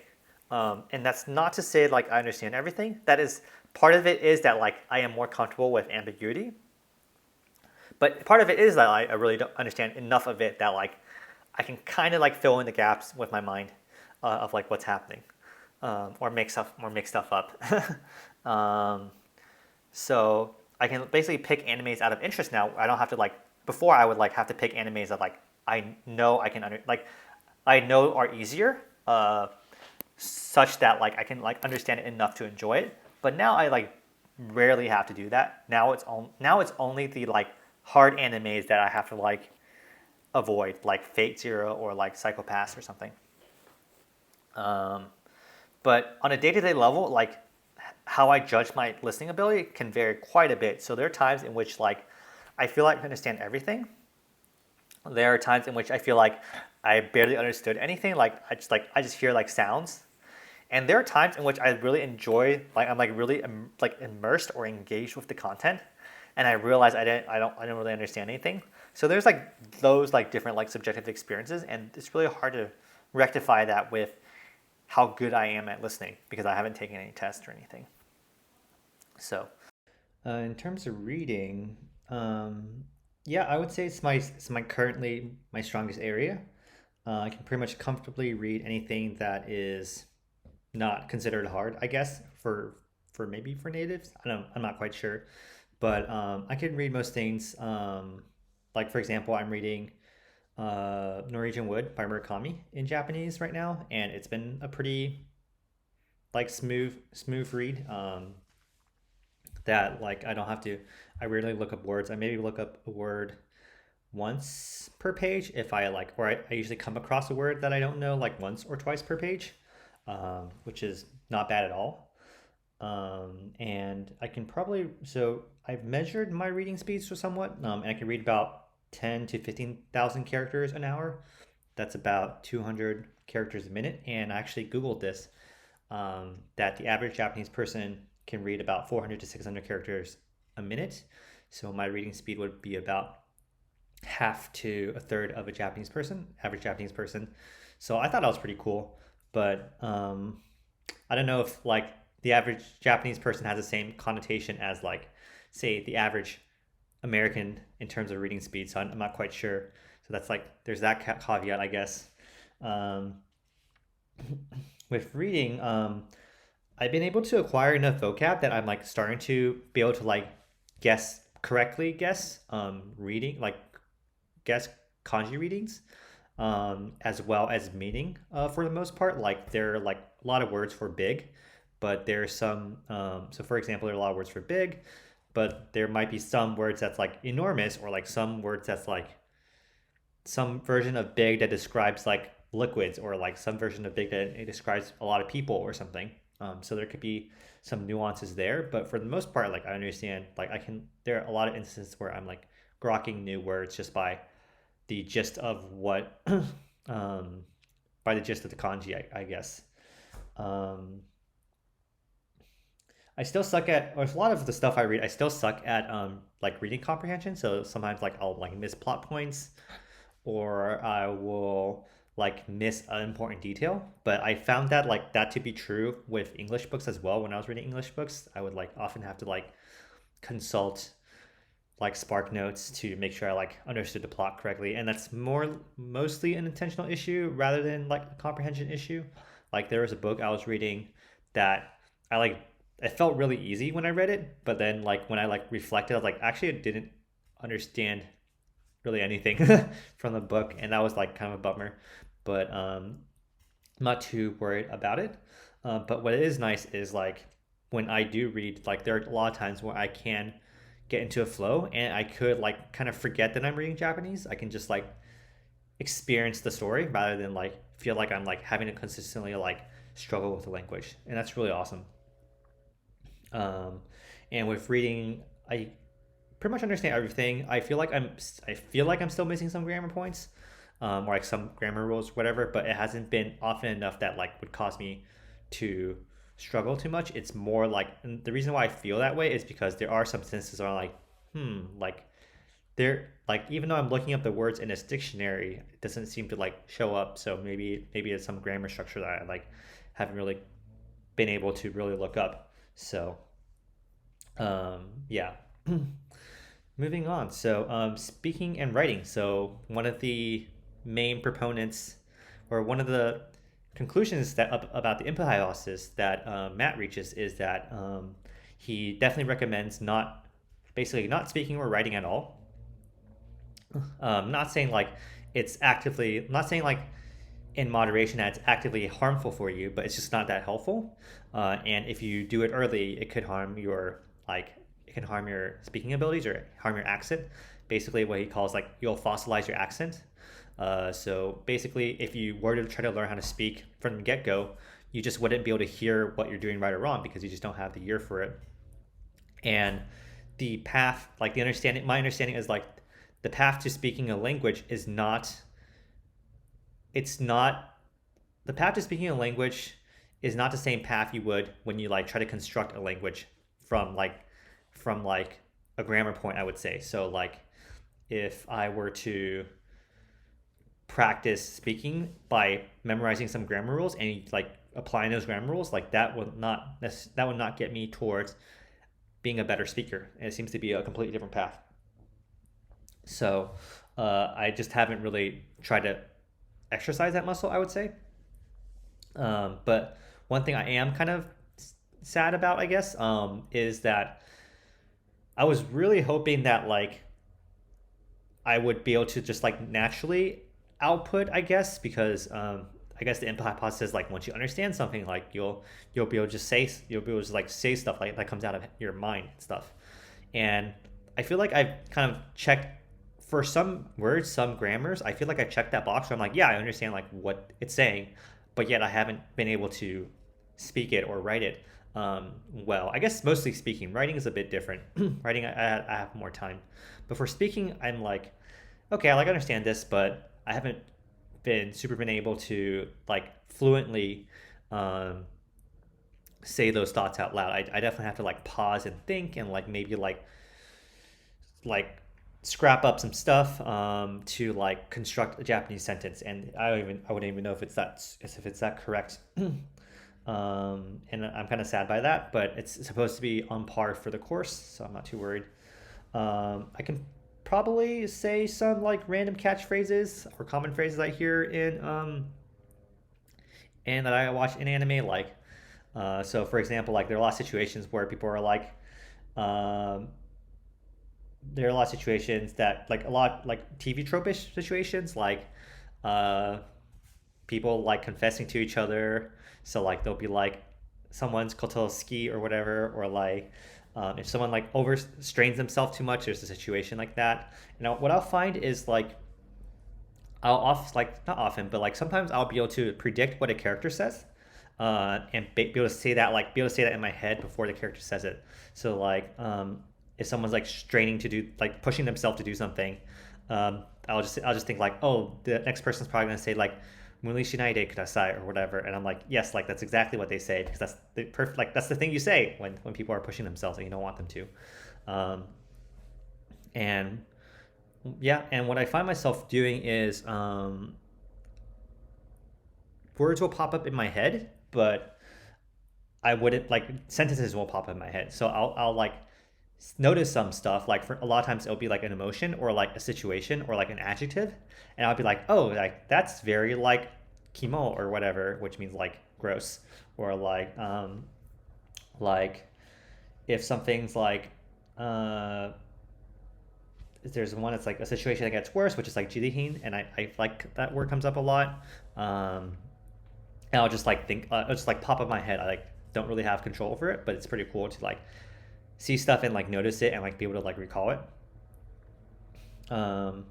And that's not to say like I understand everything. That is part of it is that like I am more comfortable with ambiguity, but part of it is that I really don't understand enough of it that like I can kind of like fill in the gaps with my mind, of like what's happening, or make stuff up. um, so I can basically pick animes out of interest now. I don't have to like before I would like have to pick animes that like I know I can like I know are easier, such that like I can like understand it enough to enjoy it. But now I like rarely have to do that. Now it's only the like hard animes that I have to like avoid, like Fate Zero or like Psychopaths or something. Um, but on a day-to-day level, like how I judge my listening ability can vary quite a bit. So there are times in which like I feel like I understand everything. There are times in which I feel like I barely understood anything. Like I just hear like sounds. And there are times in which I really enjoy, like I'm like really like immersed or engaged with the content, and I realize I don't really understand anything. So there's like those like different like subjective experiences, and it's really hard to rectify that with how good I am at listening because I haven't taken any tests or anything. So, in terms of reading, yeah, I would say it's my currently my strongest area. I can pretty much comfortably read anything that is not considered hard, I guess, for maybe for natives. I'm not quite sure, but I can read most things. Like for example, I'm reading Norwegian Wood by Murakami in Japanese right now, and it's been a pretty like smooth read. That like I don't have to. I rarely look up words. I maybe look up a word once per page if I like, or I usually come across a word that I don't know like once or twice per page, which is not bad at all. And I can probably, so I've measured my reading speeds for somewhat, and I can read about 10 to 15,000 characters an hour. That's about 200 characters a minute. And I actually Googled this, that the average Japanese person can read about 400 to 600 characters a minute. So my reading speed would be about half to a third of a Japanese person, average Japanese person. So I thought that was pretty cool. But I don't know if like the average Japanese person has the same connotation as like, say, the average American in terms of reading speed. So I'm not quite sure. So that's like there's that caveat, I guess. Um, with reading, I've been able to acquire enough vocab that I'm like starting to be able to like guess reading like guess kanji readings, as well as meaning, for the most part. Like there are like a lot of words for big, but there's some. So for example, there are a lot of words for big, but there might be some words that's like enormous, or like some words that's like some version of big that describes like liquids, or like some version of big that it describes a lot of people or something. So there could be some nuances there, but for the most part, like I understand, like I can. There are a lot of instances where I'm like grokking new words just the gist of what, um, by the gist of the kanji, I guess. Um, I still suck at, or a lot of the stuff I read. I still suck at like reading comprehension. So sometimes like I'll like miss plot points, or I will like miss an important detail. But I found that like that to be true with English books as well. When I was reading English books, I would like often have to like consult like Spark Notes to make sure I like understood the plot correctly, and that's mostly an intentional issue rather than like a comprehension issue. Like there was a book I was reading that I like. It felt really easy when I read it, but then like when I like reflected, I was like, actually, I didn't understand really anything from the book, and that was like kind of a bummer. But I'm not too worried about it. But what is nice is like when I do read, like there are a lot of times where I can get into a flow and I could like kind of forget that I'm reading Japanese. I can just like experience the story rather than like feel like I'm like having to consistently like struggle with the language, and that's really awesome. Um, and with reading, I pretty much understand everything. I feel like I'm still missing some grammar points, or like some grammar rules, whatever. But it hasn't been often enough that like would cause me to struggle too much. It's more like, and the reason why I feel that way is because there are some sentences where I'm like, like there, like even though I'm looking up the words in this dictionary, it doesn't seem to like show up. So maybe it's some grammar structure that I like haven't really been able to really look up. So yeah. Moving on. So, speaking and writing. So, one of the main proponents, or one of the conclusions that about the input hypothesis that Matt reaches is that he definitely recommends basically not speaking or writing at all. Not saying like not saying like in moderation that it's actively harmful for you, but it's just not that helpful. And if you do it early, it can harm your speaking abilities or harm your accent. Basically, what he calls like you'll fossilize your accent. So basically, if you were to try to learn how to speak from the get go, you just wouldn't be able to hear what you're doing right or wrong because you just don't have the ear for it. And the path, like my understanding is like the path to speaking a language is not, it's not, the path to speaking a language is not the same path you would when you like try to construct a language from like from like a grammar point, I would say. So like if I were to practice speaking by memorizing some grammar rules and like applying those grammar rules, like that would not get me towards being a better speaker. And it seems to be a completely different path. So I just haven't really tried to exercise that muscle, I would say. But one thing I am kind of sad about, I guess, is that I was really hoping that like I would be able to just like naturally output, I guess, because I guess the input hypothesis, like once you understand something, like you'll be able to just you'll be able to like say stuff like that comes out of your mind and stuff. And I feel like I've kind of checked for some words, some grammars. I feel like I checked that box where I'm like, yeah, I understand like what it's saying, but yet I haven't been able to speak it or write it well. I guess mostly speaking. Writing is a bit different. Writing, I have more time. But for speaking, I'm like, okay, I like understand this, but I haven't been able to like fluently say those thoughts out loud. I definitely have to like pause and think and like maybe like scrap up some stuff to like construct a Japanese sentence, and I wouldn't even know if it's that correct. And I'm kind of sad by that, but it's supposed to be on par for the course, so I'm not too worried. I can probably say some like random catchphrases or common phrases I hear in and that I watch in anime, like so for example, like there are a lot of situations where people are like um, there are a lot of situations that like a lot like TV tropish situations, like uh, people like confessing to each other. So like they'll be like someone's kotoski or whatever, or like if someone like overstrains themselves too much, there's a situation like that. What I'll find is like like not often, but like sometimes I'll be able to predict what a character says, and be able to say that in my head before the character says it. So like if someone's like straining to do like pushing themselves to do something, I'll just think like, oh, the next person's probably gonna say like "Muli shinaide kudasai" or whatever, and I'm like, yes, like that's exactly what they say, because that's the perfect, like that's the thing you say when people are pushing themselves and you don't want them to. um, and yeah, and what I find myself doing is words will pop up in my head, but I wouldn't like sentences will pop up in my head. So I'll like notice some stuff, like for a lot of times it'll be like an emotion or like a situation or like an adjective, and I'll be like, oh, like that's very like kimo or whatever, which means like gross, or like if something's like there's one that's like a situation that gets worse, which is like jirihin, and I like that word comes up a lot. And I'll just like think, it'll just like pop up in my head. I like don't really have control over it, but it's pretty cool to like see stuff and like notice it and like be able to like recall it. Um,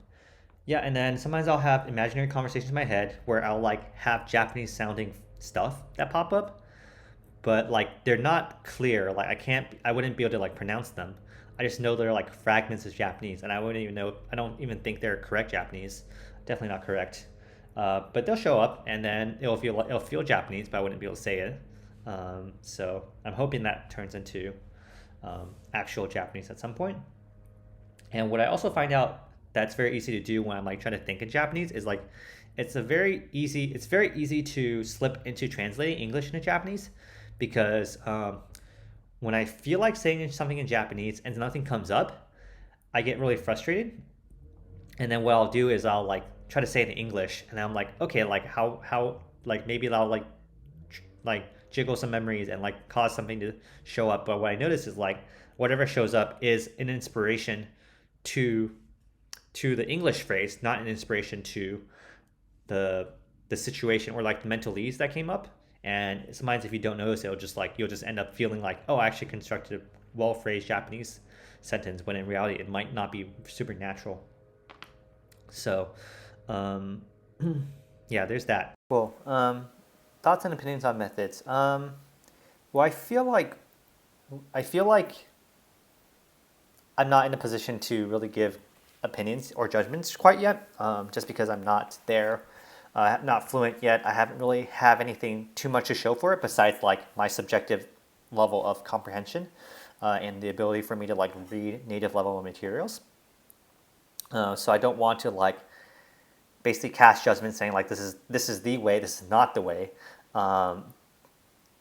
yeah, and then sometimes I'll have imaginary conversations in my head where I'll like have Japanese sounding stuff that pop up, but like they're not clear. Like I wouldn't be able to like pronounce them. I just know they're like fragments of Japanese, and I wouldn't even know. I don't even think they're correct Japanese. Definitely not correct. But they'll show up, and then it'll feel Japanese, but I wouldn't be able to say it. So I'm hoping that turns into actual Japanese at some point. And what I also find out that's very easy to do when I'm like trying to think in Japanese is like it's very easy to slip into translating English into Japanese because when I feel like saying something in Japanese and nothing comes up, I get really frustrated. And then what I'll do is I'll like try to say it in English, and I'm like, okay, like how like maybe I'll like jiggle some memories and like cause something to show up. But what I notice is like whatever shows up is an inspiration to the English phrase, not an inspiration to the situation or like the mental ease that came up. And sometimes if you don't notice, it'll just like you'll just end up feeling like, oh, I actually constructed a well phrased Japanese sentence, when in reality it might not be super natural. So, yeah, there's that. Cool. Thoughts and opinions on methods. Well, I feel like I'm not in a position to really give opinions or judgments quite yet, just because I'm not there, not fluent yet. I haven't really have anything too much to show for it besides like my subjective level of comprehension and the ability for me to like read native level materials. So I don't want to like basically cast judgment saying like this is the way, this is not the way. But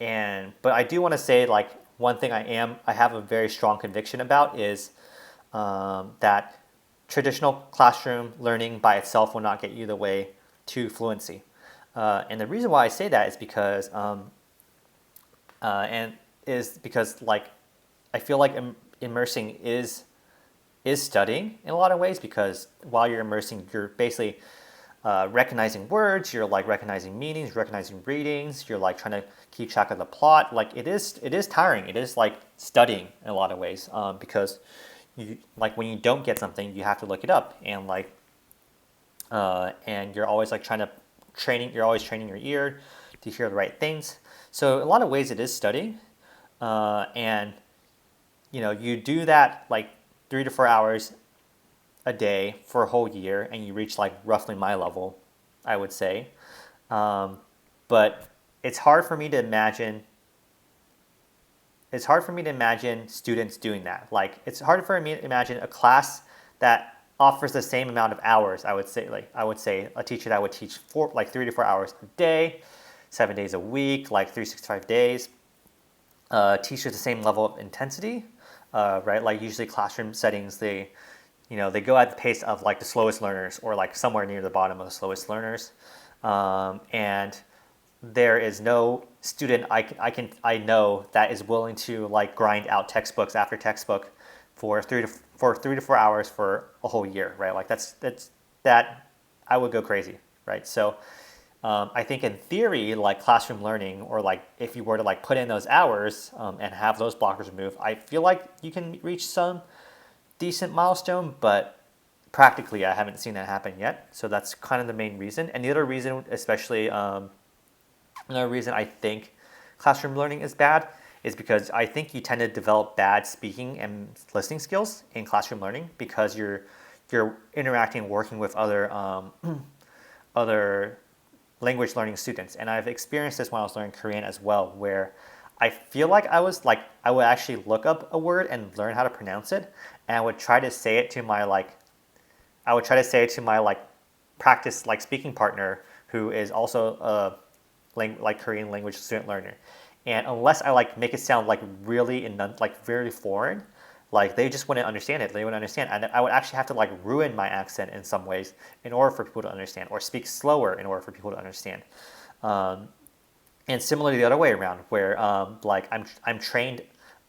I do want to say like one thing I have a very strong conviction about is that traditional classroom learning by itself will not get you the way to fluency. And the reason why I say that is because like I feel like immersing is studying in a lot of ways, because while you're immersing, you're basically recognizing words, you're like recognizing meanings, recognizing readings, you're like trying to keep track of the plot. Like it is tiring. It is like studying in a lot of ways, because you like when you don't get something, you have to look it up, and like and you're always like you're always training your ear to hear the right things. So in a lot of ways it is studying, and you do that like 3 to 4 hours a day for a whole year, and you reach like roughly my level, I would say. But it's hard for me to imagine. It's hard for me to imagine students doing that. Like it's hard for me to imagine a class that offers the same amount of hours. I would say a teacher that would teach 3 to 4 hours a day, 7 days a week, like 365 days. Teach at the same level of intensity, right? Like usually classroom settings, they go at the pace of like the slowest learners, or like somewhere near the bottom of the slowest learners. And there is no student I know that is willing to like grind out textbooks after textbook for 3 to 4 hours for a whole year, right? Like that I would go crazy, right? So I think in theory, like classroom learning, or like if you were to like put in those hours and have those blockers removed, I feel like you can reach some decent milestone, but practically I haven't seen that happen yet. So that's kind of the main reason. And the other reason, especially another reason I think classroom learning is bad, is because I think you tend to develop bad speaking and listening skills in classroom learning, because you're interacting, working with other language learning students. And I've experienced this when I was learning Korean as well, where I feel like I would actually look up a word and learn how to pronounce it, and I would try to say it to my practice like speaking partner, who is also a Korean language student learner. And unless I like make it sound like really very foreign, like they just wouldn't understand it. They wouldn't understand, and I would actually have to like ruin my accent in some ways in order for people to understand, or speak slower in order for people to understand. And similarly the other way around, where like I'm trained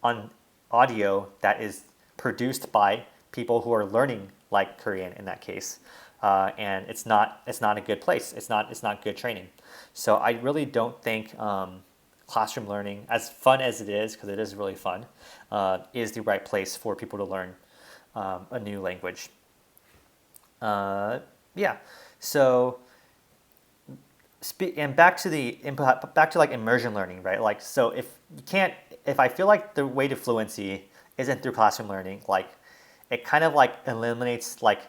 on audio that is produced by people who are learning like Korean in that case, and it's not a good place. It's not good training. So I really don't think classroom learning, as fun as it is, because it is really fun, is the right place for people to learn a new language. Yeah, so and back to the input, back to like immersion learning, right? Like, so if I feel like the way to fluency isn't through classroom learning, like it kind of like eliminates, like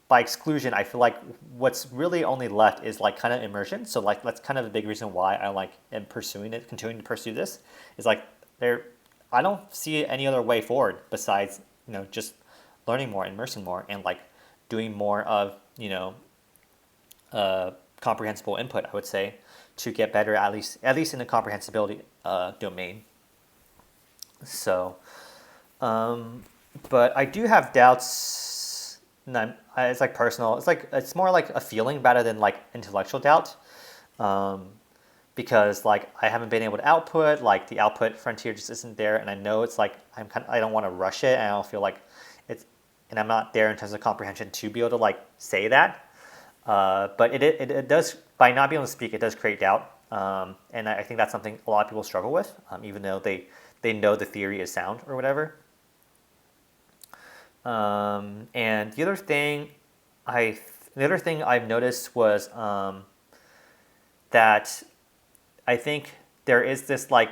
by exclusion, I feel like what's really only left is like kind of immersion. So like that's kind of the big reason why I like am pursuing it, continuing to pursue this, is like I don't see any other way forward besides just learning more, immersing more, and like doing more of comprehensible input, I would say, to get better at least in the comprehensibility domain. So, but I do have doubts. It's like personal. It's more like a feeling rather than like intellectual doubt, because like I haven't been able to output. Like the output frontier just isn't there, and I know it's like I don't want to rush it, and I don't feel like and I'm not there in terms of comprehension to be able to like say that. But it does, by not being able to speak, it does create doubt, and I think that's something a lot of people struggle with, even though they know the theory is sound or whatever. And the other thing I've noticed was that I think there is this like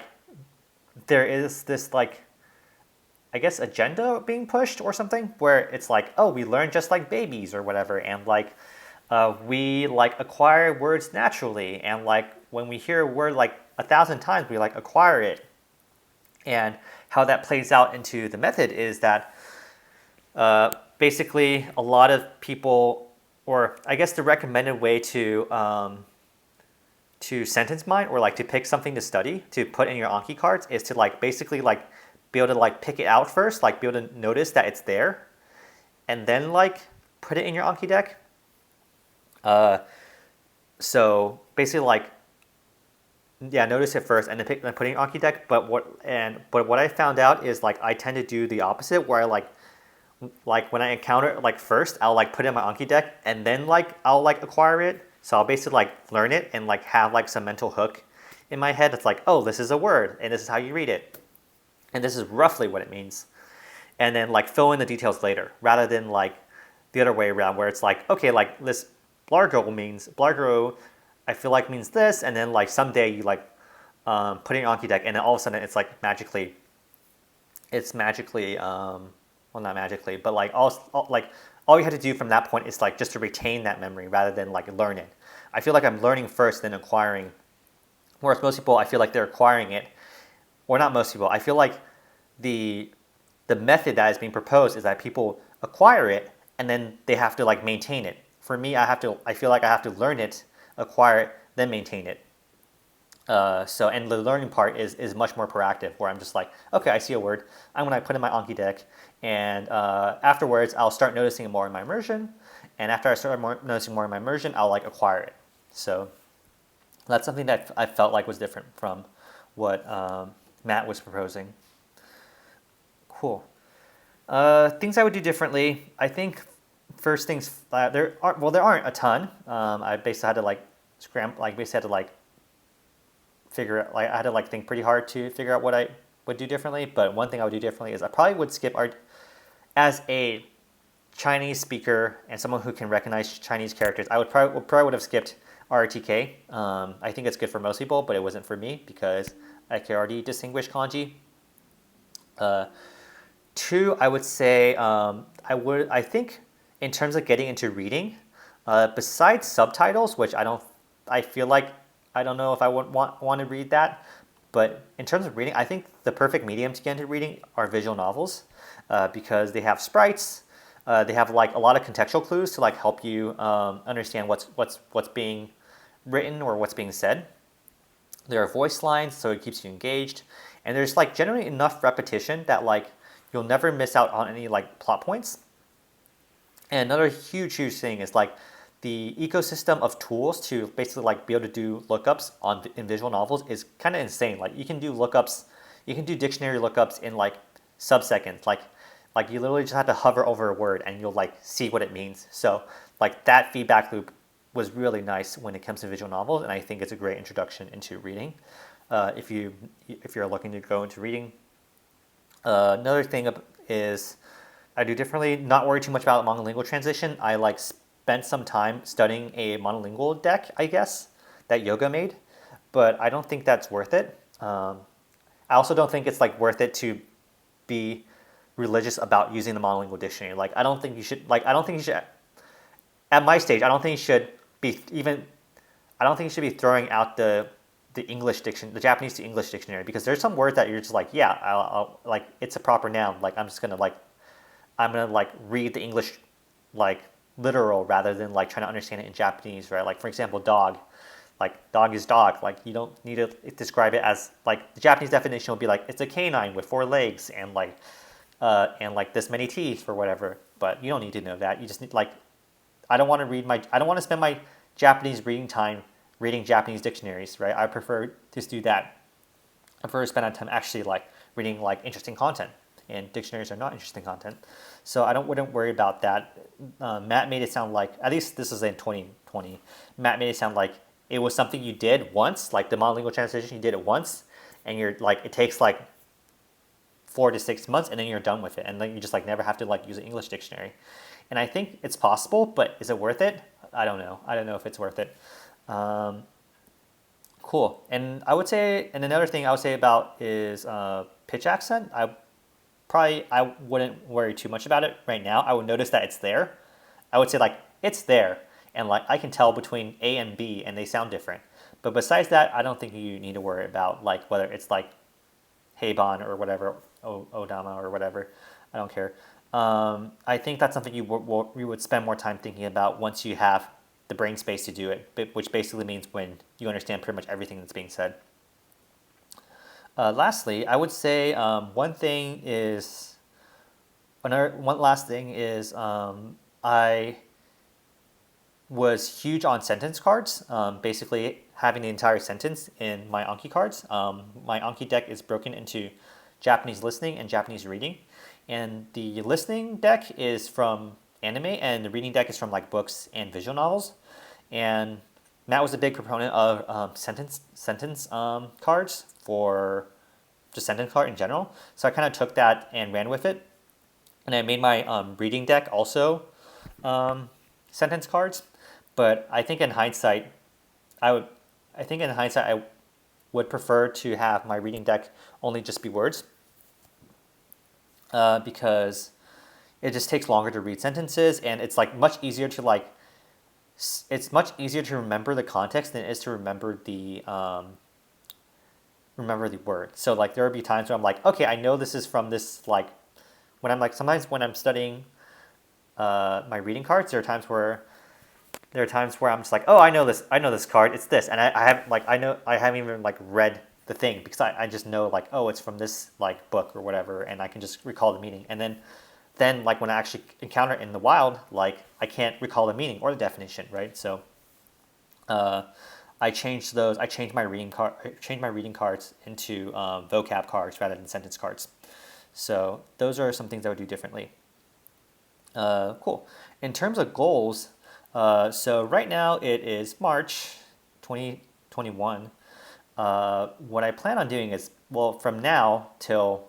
I guess agenda being pushed or something, where it's like, oh, we learn just like babies or whatever, and like we like acquire words naturally, and like when we hear a word like 1,000 times, we like acquire it. And how that plays out into the method is that basically a lot of people, or I guess the recommended way to sentence mine, or like to pick something to study to put in your Anki cards, is to like basically like be able to like pick it out first, like be able to notice that it's there, and then like put it in your Anki deck. So basically like, yeah, notice it first and then put it in your Anki deck. But what I found out is like I tend to do the opposite, where I like when I encounter it like first, I'll like put it in my Anki deck, and then like I'll like acquire it. So I'll basically like learn it and like have like some mental hook in my head. It's like, oh, this is a word and this is how you read it, and this is roughly what it means, and then like fill in the details later, rather than like the other way around, where it's like, okay, like this blargo I feel like means this, and then like someday you like put it in your Anki deck, and then all of a sudden it's like magically well, not magically, but like all you had to do from that point is like just to retain that memory rather than like learn it. I feel like I'm learning first, then acquiring, whereas most people, I feel like they're acquiring it. Or not most people. I feel like the method that is being proposed is that people acquire it and then they have to like maintain it. For me, I feel like I have to learn it, acquire it, then maintain it. And the learning part is much more proactive, where I'm just like, okay, I see a word, I'm gonna put it in my Anki deck, and afterwards I'll start noticing it more in my immersion, and after I start noticing more in my immersion, I'll like acquire it. So that's something that I felt like was different from what Matt was proposing. Cool. Things I would do differently. I think first things, there aren't a ton. I basically had to like figure out, like I had to like think pretty hard to figure out what I would do differently. But one thing I would do differently is I probably would skip art as a Chinese speaker and someone who can recognize Chinese characters. I would probably have skipped RTK. I think it's good for most people, but it wasn't for me because I can already distinguish kanji. Two, I would say I think in terms of getting into reading, besides subtitles, which I feel like I don't know if I would want to read that, but in terms of reading, I think the perfect medium to get into reading are visual novels, because they have sprites, they have like a lot of contextual clues to like help you understand what's being written or what's being said. There are voice lines, so it keeps you engaged, and there's like generally enough repetition that like you'll never miss out on any like plot points. And another huge thing is like the ecosystem of tools to basically like be able to do lookups in visual novels is kind of insane. Like you can do dictionary lookups in like sub-seconds. Like you literally just have to hover over a word and you'll like see what it means. So like that feedback loop was really nice when it comes to visual novels, and I think it's a great introduction into reading. if you're looking to go into reading. Another thing is I do differently. Not worry too much about monolingual transition. I like spent some time studying a monolingual deck, I guess, that Yoga made, but I don't think that's worth it. I also don't think it's like worth it to be religious about using the monolingual dictionary. Like I don't think you should. Like I don't think you should. At my stage, I don't think you should be even. I don't think you should be throwing out the the Japanese to English dictionary, because there's some words that you're just like, yeah, I'll like it's a proper noun. Like I'm gonna like read the English like literal rather than like trying to understand it in Japanese, right? Like for example, dog. Like dog is dog. Like you don't need to describe it as like the Japanese definition will be like it's a canine with 4 legs and like this many teeth or whatever. But you don't need to know that. You just need like I don't want to spend my Japanese reading time reading Japanese dictionaries, right? I prefer to do that. I prefer to spend that time actually like reading like interesting content, and dictionaries are not interesting content. So I wouldn't worry about that. Matt made it sound like, at least this is in 2020, Matt made it sound like it was something you did once, like the monolingual translation, you did it once, and you're like, it takes like 4 to 6 months, and then you're done with it, and then you just like never have to like use an English dictionary. And I think it's possible, but is it worth it? I don't know. I don't know if it's worth it. Cool. And I would say, and another thing I would say about is pitch accent. I wouldn't worry too much about it right now. I would notice that it's there. I would say like it's there, and like I can tell between A and B, and they sound different. But besides that, I don't think you need to worry about like whether it's like Heiban or whatever, Odama or whatever. I don't care. I think that's something you would spend more time thinking about once you have the brain space to do it, which basically means when you understand pretty much everything that's being said. Lastly, I would say one last thing is I was huge on sentence cards, basically having the entire sentence in my Anki cards. My Anki deck is broken into Japanese listening and Japanese reading, and the listening deck is from anime, and the reading deck is from like books and visual novels. And Matt was a big proponent of sentence cards for just sentence card in general. So I kind of took that and ran with it, and I made my reading deck also sentence cards. But I think in hindsight, I would prefer to have my reading deck only just be words, because it just takes longer to read sentences, and it's like much easier to remember the context than it is to remember the word. So like there would be times where I'm like, okay, I know this is from this, like when I'm like, sometimes when I'm studying my reading cards, there are times where I'm just like, oh, I know this card, it's this, and I haven't even like read the thing, because I just know like, oh, it's from this like book or whatever, and I can just recall the meaning. And then like when I actually encounter it in the wild, like I can't recall the meaning or the definition, right? So I changed my reading cards into vocab cards rather than sentence cards. So those are some things I would do differently. Cool. In terms of goals, so right now it is March 2021. What I plan on doing is, well, from now till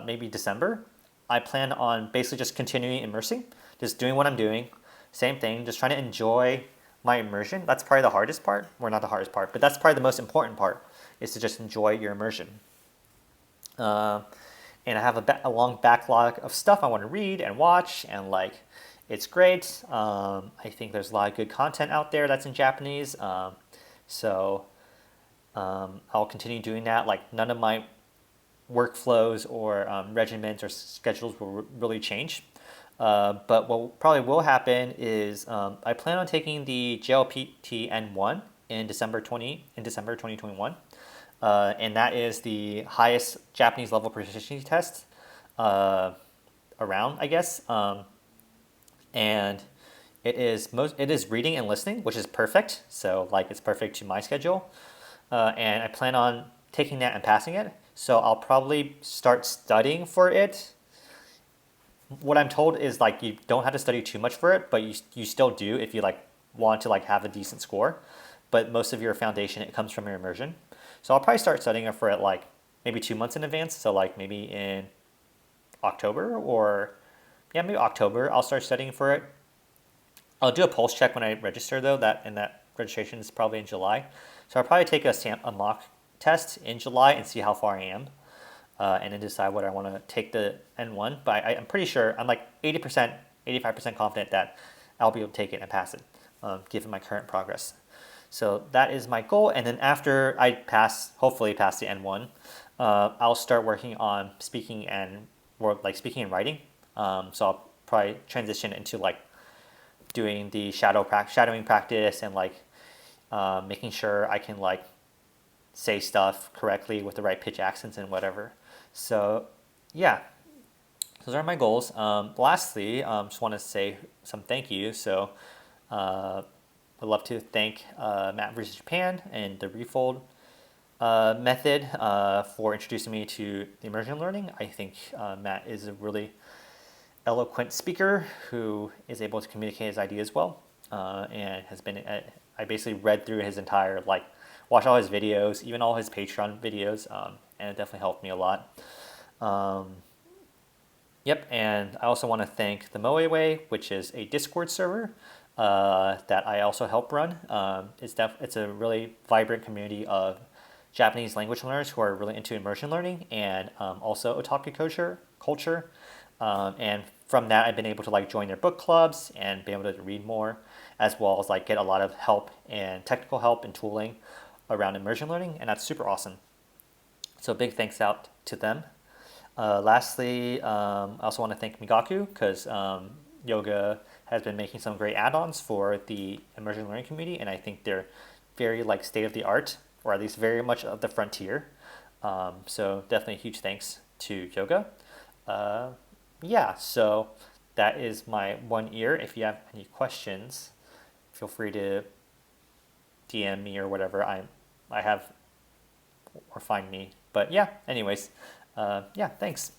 maybe December, I plan on basically just continuing immersing, just doing what I'm doing, same thing, just trying to enjoy my immersion. That's probably the hardest part. Well, not the hardest part, but that's probably the most important part, is to just enjoy your immersion. And I have a long backlog of stuff I want to read and watch, and like, it's great. I think there's a lot of good content out there that's in Japanese. So I'll continue doing that. Like none of my workflows or regimens or schedules will really change. But what probably will happen is I plan on taking the JLPT N1 in December 2021. And that is the highest Japanese level proficiency test around, I guess. And it is reading and listening, which is perfect. So like it's perfect to my schedule. And I plan on taking that and passing it. So I'll probably start studying for it. What I'm told is like you don't have to study too much for it, but you still do if you like want to like have a decent score. but most of your foundation, it comes from your immersion. So I'll probably start studying it for it like maybe 2 months in advance. So like maybe in October, or yeah, maybe October, I'll start studying for it. I'll do a pulse check when I register though, and that registration is probably in July. So I'll probably take a mock test in July and see how far I am. And then decide whether I want to take the N1. But I'm pretty sure, I'm like 80%, 85% confident that I'll be able to take it and pass it, given my current progress. So that is my goal. And then after I hopefully pass the N1, I'll start working on speaking and speaking and writing. So I'll probably transition into like doing the shadowing practice and like making sure I can like say stuff correctly with the right pitch accents and whatever. So yeah, those are my goals. Lastly, just want to say some thank you. So I'd love to thank Matt versus Japan and the Refold method for introducing me to the immersion learning. I think Matt is a really eloquent speaker who is able to communicate his ideas well, and has been. I basically read through his entire watch all his videos, even all his Patreon videos, and it definitely helped me a lot. Yep, and I also want to thank the Moe Way, which is a Discord server that I also help run. It's a really vibrant community of Japanese language learners who are really into immersion learning and also otaku culture. And from that, I've been able to join their book clubs and be able to read more, as well as get a lot of help and technical help and tooling around immersion learning, and that's super awesome. So big thanks out to them. Lastly, I also want to thank Migaku because Yoga has been making some great add-ons for the immersion learning community, and I think they're very state of the art, or at least very much of the frontier. So definitely huge thanks to Yoga. Yeah, so that is my 1 year. If you have any questions, feel free to DM me or whatever. I have, or find me. But yeah, anyways, yeah, thanks.